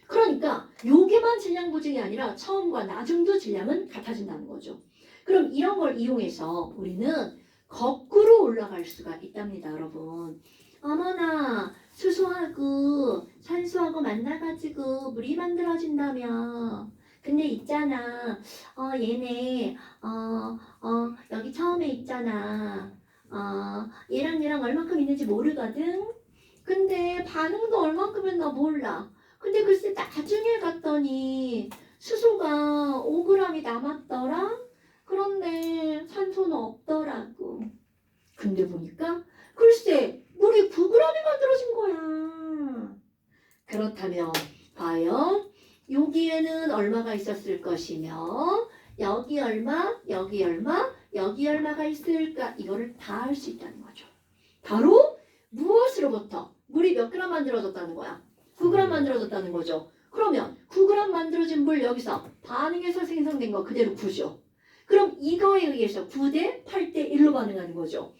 그러니까 요게만 질량 보증이 아니라 처음과 나중도 질량은 같아진다는 거죠. 그럼 이런 걸 이용해서 우리는 거꾸로 올라갈 수가 있답니다, 여러분. 어머나 수소하고 산소하고 만나가지고 물이 만들어진다며. 근데 있잖아, 얘네 여기 처음에 있잖아. 얘랑 얼만큼 있는지 모르거든. 근데 반응도 얼만큼이나 몰라. 근데 글쎄 나중에 갔더니 수소가 5g이 남았더라. 그런데 산소는 없더라고. 근데 보니까 글쎄 물이 9g이 만들어진 거야. 그렇다면 과연 여기에는 얼마가 있었을 것이며 여기 얼마, 여기 얼마, 여기 얼마가 있을까? 이거를 다 알 수 있다는 거죠. 바로 무엇으로부터 물이 몇 g 만들어졌다는 거야? 9g 만들어졌다는 거죠. 그러면 9g 만들어진 물 여기서 반응해서 생성된 거 그대로 9죠. 그럼 이거에 의해서 9대 8대 1로 반응하는 거죠.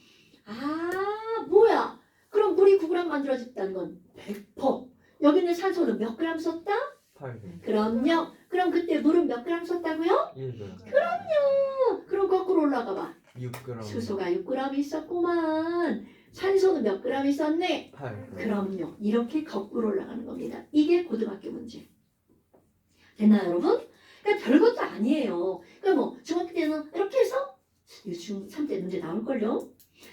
뭐야? 그럼 물이 9g 만들어졌다는 건 100%. 여기는 산소는 몇 g 썼다? 8g. 그럼요. 그럼 그때 물은 몇 g 썼다고요? 1g. 그럼 거꾸로 올라가 봐. 6g. 수소가 6g 있었구만. 산소는 몇 g 있었네? 8g. 그럼요. 이렇게 거꾸로 올라가는 겁니다. 이게 고등학교 문제. 됐나요, 여러분? 그러니까 별것도 아니에요. 그러니까 뭐 중학교 때는 이렇게 해서 중3 때 문제 나올걸요?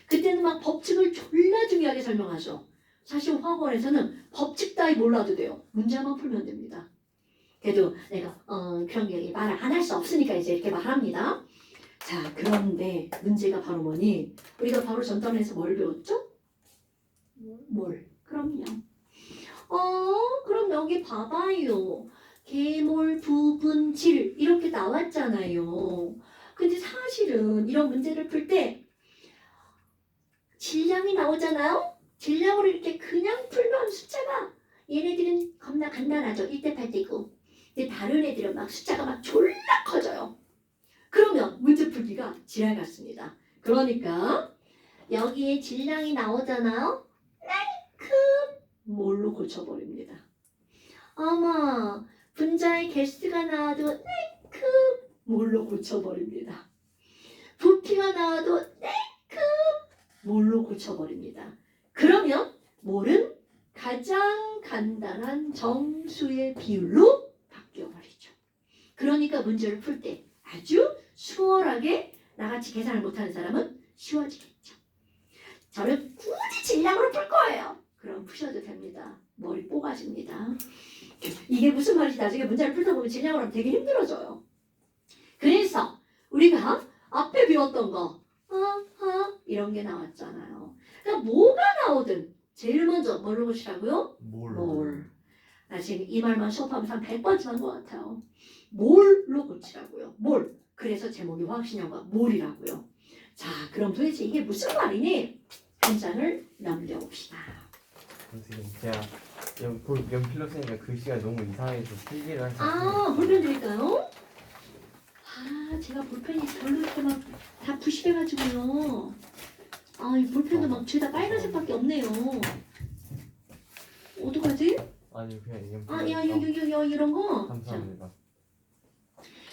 그때는 막 법칙을 졸라 중요하게 설명하죠. 사실 화학원에서는 법칙 따위 몰라도 돼요. 문제만 풀면 됩니다. 그래도 내가 그런 게 말을 안 할 수 없으니까 이제 이렇게 말합니다. 자, 그런데 문제가 바로 뭐니? 우리가 바로 전단에서 뭘 배웠죠? 뭘? 그럼요. 그럼 여기 봐봐요. 계몰, 부분, 질 이렇게 나왔잖아요. 근데 사실은 이런 문제를 풀 때 질량이 나오잖아요. 질량으로 이렇게 그냥 풀면 숫자가 얘네들은 겁나 간단하죠. 1대 8대고. 근데 다른 애들은 막 숫자가 막 졸라 커져요. 그러면 문제 풀기가 지랄 같습니다. 그러니까 여기에 질량이 나오잖아요. 뭘로 고쳐버립니다. 아마 분자의 개수가 나와도 뭘로 고쳐버립니다. 부피가 나와도 뭘로 고쳐버립니다. 그러면 몰은 가장 간단한 정수의 비율로 바뀌어버리죠. 그러니까 문제를 풀 때 아주 수월하게 나같이 계산을 못하는 사람은 쉬워지겠죠. 저는 굳이 질량으로 풀 거예요. 그럼 푸셔도 됩니다. 머리 뽀가집니다. 이게 무슨 말인지 나중에 문제를 풀다 보면 질량으로 하면 되게 힘들어져요. 그래서 우리가 앞에 배웠던 거 이런 게 나왔잖아요. 그러니까 뭐가 나오든 제일 먼저 뭘로 고치라고요? 뭘. 나 지금 이 말만 수업하면서 한 100번 지난 것 같아요. 뭘로 고치라고요? 뭘. 그래서 제목이 화학신형과 몰이라고요. 자, 그럼 도대체 이게 무슨 말이니? 한 장을 넘겨봅시다. 선생님 제가 연필로 쓰니까 글씨가 너무 이상해서 필기를 할수 볼펜 드릴까요? 제가 볼펜이 별로 이렇게 막 다 부실해가지고요. 이 볼펜도 막 죄다 빨간색밖에 없네요. 어떡하지? 아니 그냥 연필 이런 거. 감사합니다.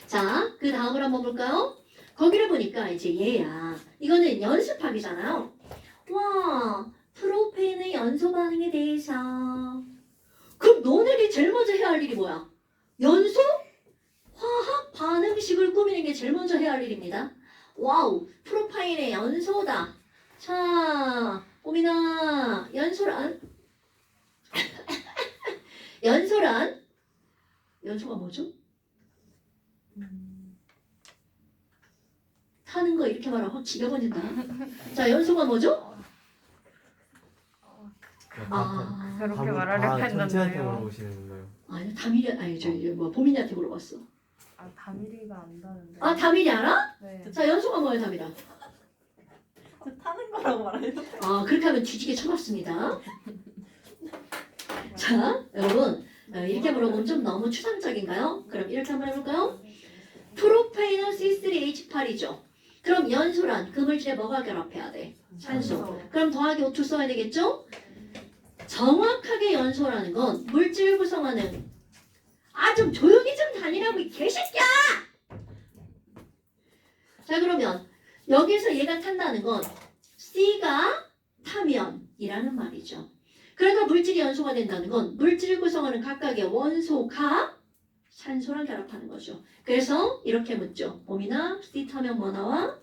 자, 그 다음을 한번 볼까요? 거기를 보니까 이제 얘야. 이거는 연습하기잖아요. 와, 프로페인의 연소 반응에 대해서. 그럼 너네들이 제일 먼저 해야 할 일이 뭐야? 연소? 화학 반응식을 꾸미는 게 제일 먼저 해야 할 일입니다. 와우, 프로파인의 연소다. 자, 꼬민아, 연소란? 연소가 뭐죠? 타는 거 이렇게 말하면 확 지겨버린다. 자, 연소가 뭐죠? 그렇게 말하려고 전체한테 했는데요. 물어보시는 건가요? 아니, 다미리, 보민이한테 물어봤어. 다미리가 안다는데. 다미리 알아? 네. 자, 연소가 뭐예요, 다미라? 저 타는 거라고 말해요. 그렇게 하면 뒤지게 쳐봤습니다. 자, 여러분, 이렇게 물어보면 좀 너무 추상적인가요? 그럼 이렇게 한번 해볼까요? 프로페인은 C3H8이죠. 그럼 연소란 그 물질에 뭐가 결합해야 돼? 산소. 그럼 더하기 O2 써야 되겠죠? 정확하게 연소라는 건 물질을 구성하는 좀 조용히 좀 다니라고 이 개새끼야! 자, 그러면 여기서 얘가 탄다는 건 C가 타면이라는 말이죠. 그러니까 물질이 연소가 된다는 건 물질을 구성하는 각각의 원소가 산소랑 결합하는 거죠. 그래서 이렇게 묻죠. 봄이나 C 타면 뭐 나와?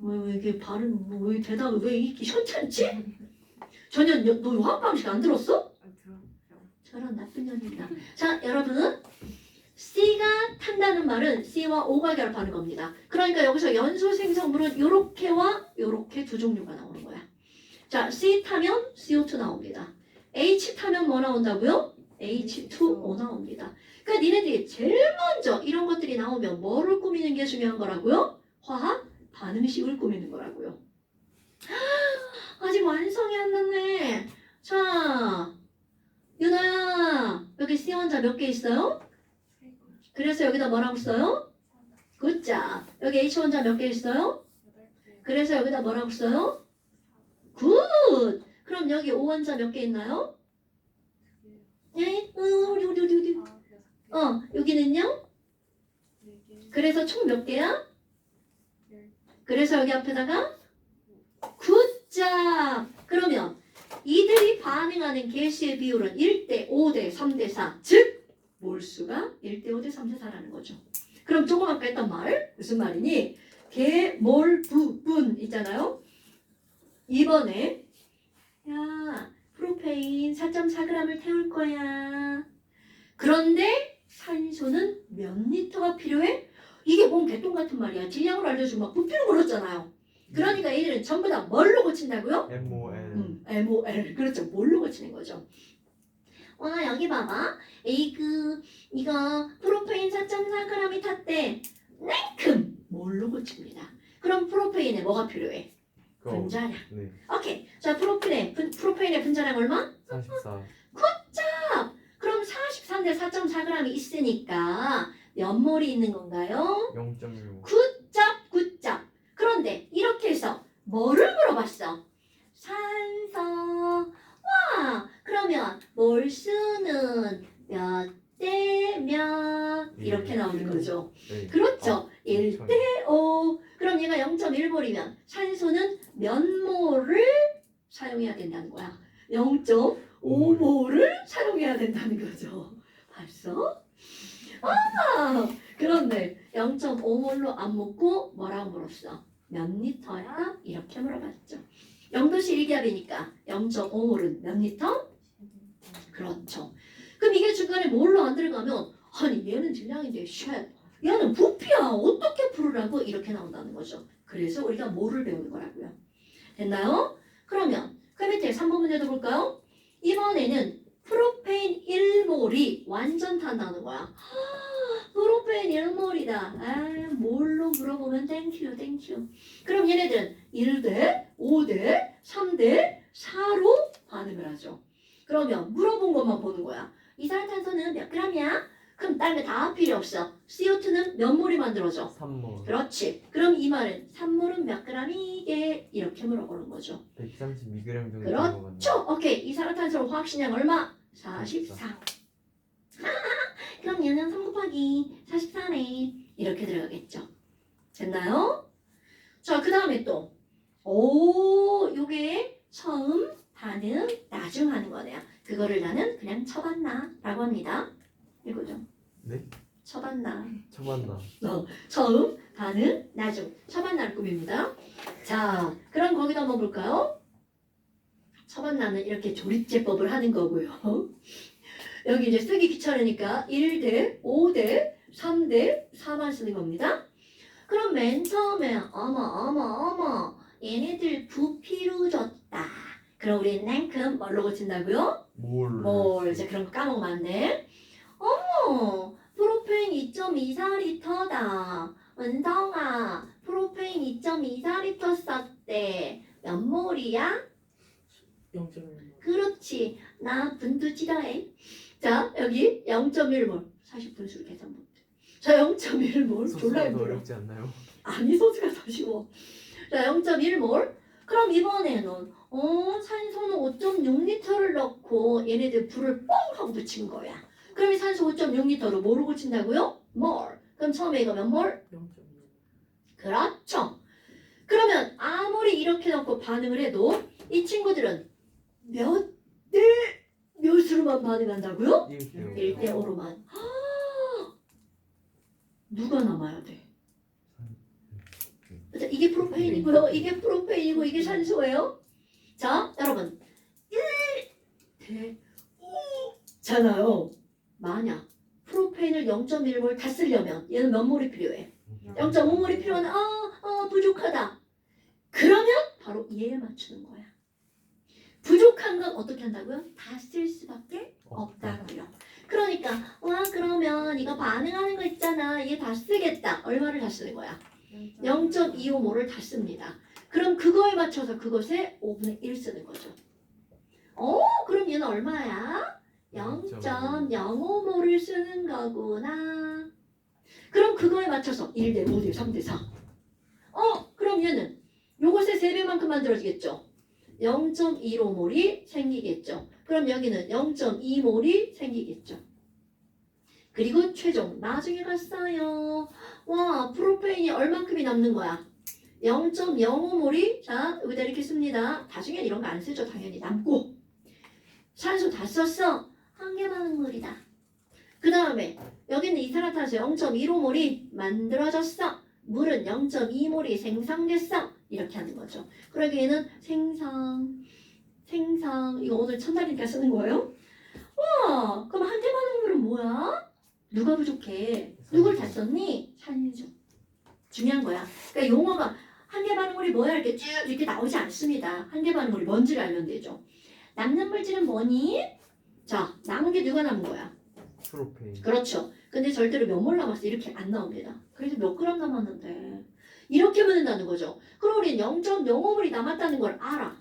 왜 이게 발음, 왜 대답을 왜 이렇게 현찮지? 전혀 너 화학 방식 안 들었어? 저런 나쁜 년입니다. 자, 여러분, C가 탄다는 말은 C와 O가 결합하는 겁니다. 그러니까 여기서 연소 생성물은 요렇게와 요렇게 두 종류가 나오는 거야. 자, C 타면 CO2 나옵니다. H 타면 뭐 나온다고요? H2O 나옵니다. 그러니까 니네들이 제일 먼저 이런 것들이 나오면 뭐를 꾸미는 게 중요한 거라고요? 화학 반응식을 꾸미는 거라고요. 아직 완성이 안 났네. 자, 유나야, 여기 C 원자 몇 개 있어요? 그래서 여기다 뭐라고 써요? 굿자. 여기 H 원자 몇 개 있어요? 그래서 여기다 뭐라고 써요? 굿. 그럼 여기 O 원자 몇 개 있나요? 네? 우리. 여기는요? 그래서 총 몇 개야? 그래서 여기 앞에다가 굿자. 그러면 이들이 반응하는 개수의 비율은 1대 5대 3대 4. 즉 몰수가 1대 5대 3대 4라는 거죠. 그럼 조금 아까 했던 말 무슨 말이니? 개, 몰, 부, 분 있잖아요. 이번에 야 프로페인 4.4g을 태울 거야. 그런데 산소는 몇 리터가 필요해? 이게 뭔 개똥 같은 말이야. 질량으로 알려주면 막 부피로 물었잖아요. 그러니까 얘들은 전부 다 뭘로 고친다고요? MOL. MOL. 그렇죠. 뭘로 고치는 거죠. 와 여기 봐봐. 이거 프로페인 4.4g이 탔대. 냉큼 뭘로 고칩니다. 그럼 프로페인에 뭐가 필요해? 분자량. 네. 오케이. 자 프로페인의 분자량 얼마? 44. 그럼 43대 4.4g이 있으니까 몇 몰이 있는 건가요? 0.15. 굿잡. 그런데 이렇게 해서 뭐를 물어봤어? 산소. 와, 그러면 몰수는 몇 대 몇? 이렇게 나오는 거죠. 네. 그렇죠. 1 1대 대 5. 그럼 얘가 0.1몰이면 산소는 몇 몰을 사용해야 된다는 거야? 0.5몰을 사용해야 된다는 거죠. 봤어? 그런데 0.5몰로 안 묻고 뭐라고 물었어? 몇 리터야? 이렇게 물어봤죠. 0도씨 1기압이니까 0.5몰은 몇 리터? 그렇죠. 그럼 이게 중간에 몰로 안 들어가면 아니 얘는 질량인데 쉣 얘는 부피야 어떻게 풀으라고 이렇게 나온다는 거죠. 그래서 우리가 몰을 배우는 거라고요. 됐나요? 그러면 그 밑에 3번 문제도 볼까요? 이번에는 프로페인 1몰이 완전 탄다는 거야. 프로페인 1몰이다. 아, 몰로 물어보면 땡큐. 그럼 얘네들은 1대, 5대, 3대, 4로 반응을 하죠. 그러면 물어본 것만 보는 거야. 이산화탄소는 몇 g이야? 그럼 다른 거 다 필요 없어. CO2는 몇 몰이 만들어져? 3몰. 그렇지. 그럼 이 말은 3몰은 몇 g이게? 이렇게 물어보는 거죠. 132g 정도 되는 그렇죠. 거 같네. 오케이. 이산화탄소 화학식량 얼마? 44. 그럼 얘는 3 곱하기 44네. 이렇게 들어가겠죠. 됐나요? 자, 그 다음에 또 요게 처음, 반응, 나중 하는 거네요. 그거를 나는 그냥 쳐봤나 라고 합니다. 이거죠. 네? 쳐봤나. 처만나. 처음, 반응, 나중. 쳐봤나를 꾸밉니다. 자, 그럼 거기다 한번 볼까요? 쳐봤나는 이렇게 조립제법을 하는 거고요. 여기 이제 쓰기 귀찮으니까 1대, 5대, 3대, 4만 쓰는 겁니다. 그럼 맨 처음에 어머 얘네들 부피로 줬다. 그럼 우리 냉큼 뭘로 고친다고요? 몰. 이제 그런 거 까먹으면 안 돼. 어머 프로페인 2.24L다. 은성아 프로페인 2.24L 썼대. 몇 몰이야? 0.1. 그렇지. 나 분도 지더해. 자, 여기 0.1몰. 40분수로 계산 못해. 자, 0.1몰. 졸라 소스가 더 힘들어. 어렵지 않나요? 아니, 소스가 더 쉬워. 자, 0.1몰. 그럼 이번에는 산소는 5.6리터를 넣고 얘네들 불을 뻥 하고 붙인 거야. 그럼 이 산소 5.6리터로 뭐로 고친다고요? 몰. 그럼 처음에 이거 몇 몰? 0.1. 그렇죠. 그러면 아무리 이렇게 넣고 반응을 해도 이 친구들은 몇 대 몇으로만 반응한다고요? 1대 5로만. 누가 남아야 돼? 자, 이게 프로페인이고요. 이게 프로페인이고 이게 산소예요. 자, 여러분 1대 5잖아요. 만약 프로페인을 0.1몰 다 쓰려면 얘는 몇 몰이 필요해? 0.5몰이 필요한 부족하다. 그러면 바로 얘에 맞추는 거야. 부족한 건 어떻게 한다고요? 다 쓸 수밖에 없다고요. 그러니까 그러면 이거 반응하는 거 있잖아. 얘 다 쓰겠다. 얼마를 다 쓰는 거야? 0.25몰을 다 씁니다. 그럼 그거에 맞춰서 그것에 5분의 1 쓰는 거죠. 그럼 얘는 얼마야? 0.05몰을 쓰는 거구나. 그럼 그거에 맞춰서 1대 5대 3대 4. 그럼 얘는 요것의 3배만큼 만들어지겠죠. 0.15몰이 생기겠죠. 그럼 여기는 0.2몰이 생기겠죠. 그리고 최종 나중에 갔어요. 와, 프로페인이 얼만큼이 남는 거야? 0.05몰이 자 여기다 이렇게 씁니다. 나중엔 이런 거 안 쓰죠. 당연히 남고. 산소 다 썼어. 한 개 반응물이다. 그 다음에 여기는 이산화탄소 0.15몰이 만들어졌어. 물은 0.2몰이 생성됐어. 이렇게 하는 거죠. 그러기 얘는 생성 이거 오늘 첫날이니까 쓰는 거예요? 와 그럼 한 개 반응물은 뭐야? 누가 부족해? 누굴 다 썼니? 산소. 중요한 거야. 그러니까 용어가 한 개 반응물이 뭐야 이렇게 쭉 이렇게 나오지 않습니다. 한 개 반응물이 뭔지를 알면 되죠. 남는 물질은 뭐니? 자 남은 게 누가 남은 거야? 프로페인. 그렇죠. 근데 절대로 몇 몰 남았어 이렇게 안 나옵니다. 그래서 몇 그램 남았는데 이렇게 묻는다는 거죠. 그럼 우리는 0.05몰이 남았다는 걸 알아.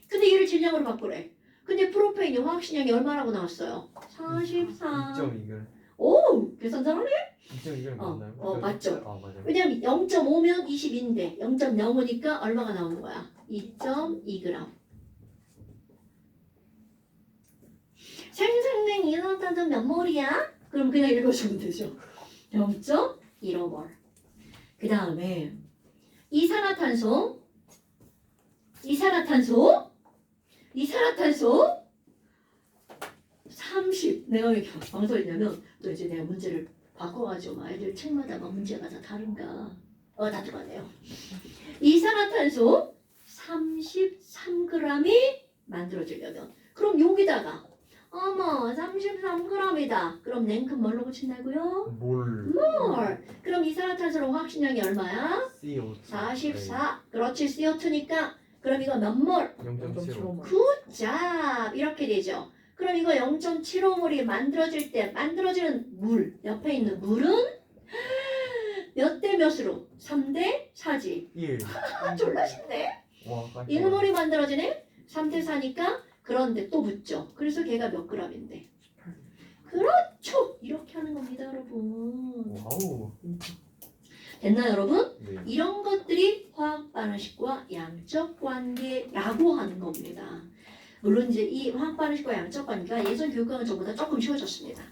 근데 얘를 질량으로 바꾸래. 근데 프로페인이 화학식량이 얼마라고 나왔어요? 44. 2.2g. 오 계산 잘하네. 2.2g 맞나요? 맞죠. 아 맞아요. 왜냐면 0.5면 22인데 0.05니까 얼마가 나오는 거야? 2.2g. 생성된 이산화탄소 몇 몰이야? 그럼 그냥 읽어주면 되죠. 0.15몰. 그 다음에 이산화탄소 30. 내가 왜 방송했냐면 또 이제 내가 문제를 바꿔가지고 막 애들 책마다 막 문제가 다 다른가. 다 똑같네요. 이산화탄소 33g이 만들어지려면 그럼 여기다가 어머 33g이다. 그럼 냉큼 뭘로 붙인다고요? 몰. 그럼 이산화탄소로 화학식량이 얼마야? CO2. 44. 그렇지 CO2니까 그럼 이거 몇 몰? 0.75. 0.75몰. 자 이렇게 되죠. 그럼 이거 0.75몰이 만들어질 때 만들어지는 물 옆에 있는 물은 몇 대 몇으로? 3대 4지. 1. 졸라 쉽네. 와 깜짝이야. 1몰이 만들어지네. 3대 4니까 그런데 또 붙죠. 그래서 걔가 몇 g인데? 그렇죠. 이렇게 하는 겁니다, 여러분. 와우. 됐나요, 여러분? 네. 이런 것들이 화학 반응식과 양적 관계라고 하는 겁니다. 물론 이제 이 화학 반응식과 양적 관계가 예전 교육과는 저보다 조금 쉬워졌습니다.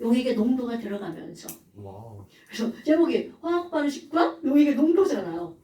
용액의 농도가 들어가면서. 와우. 그래서 제목이 화학 반응식과 용액의 농도잖아요.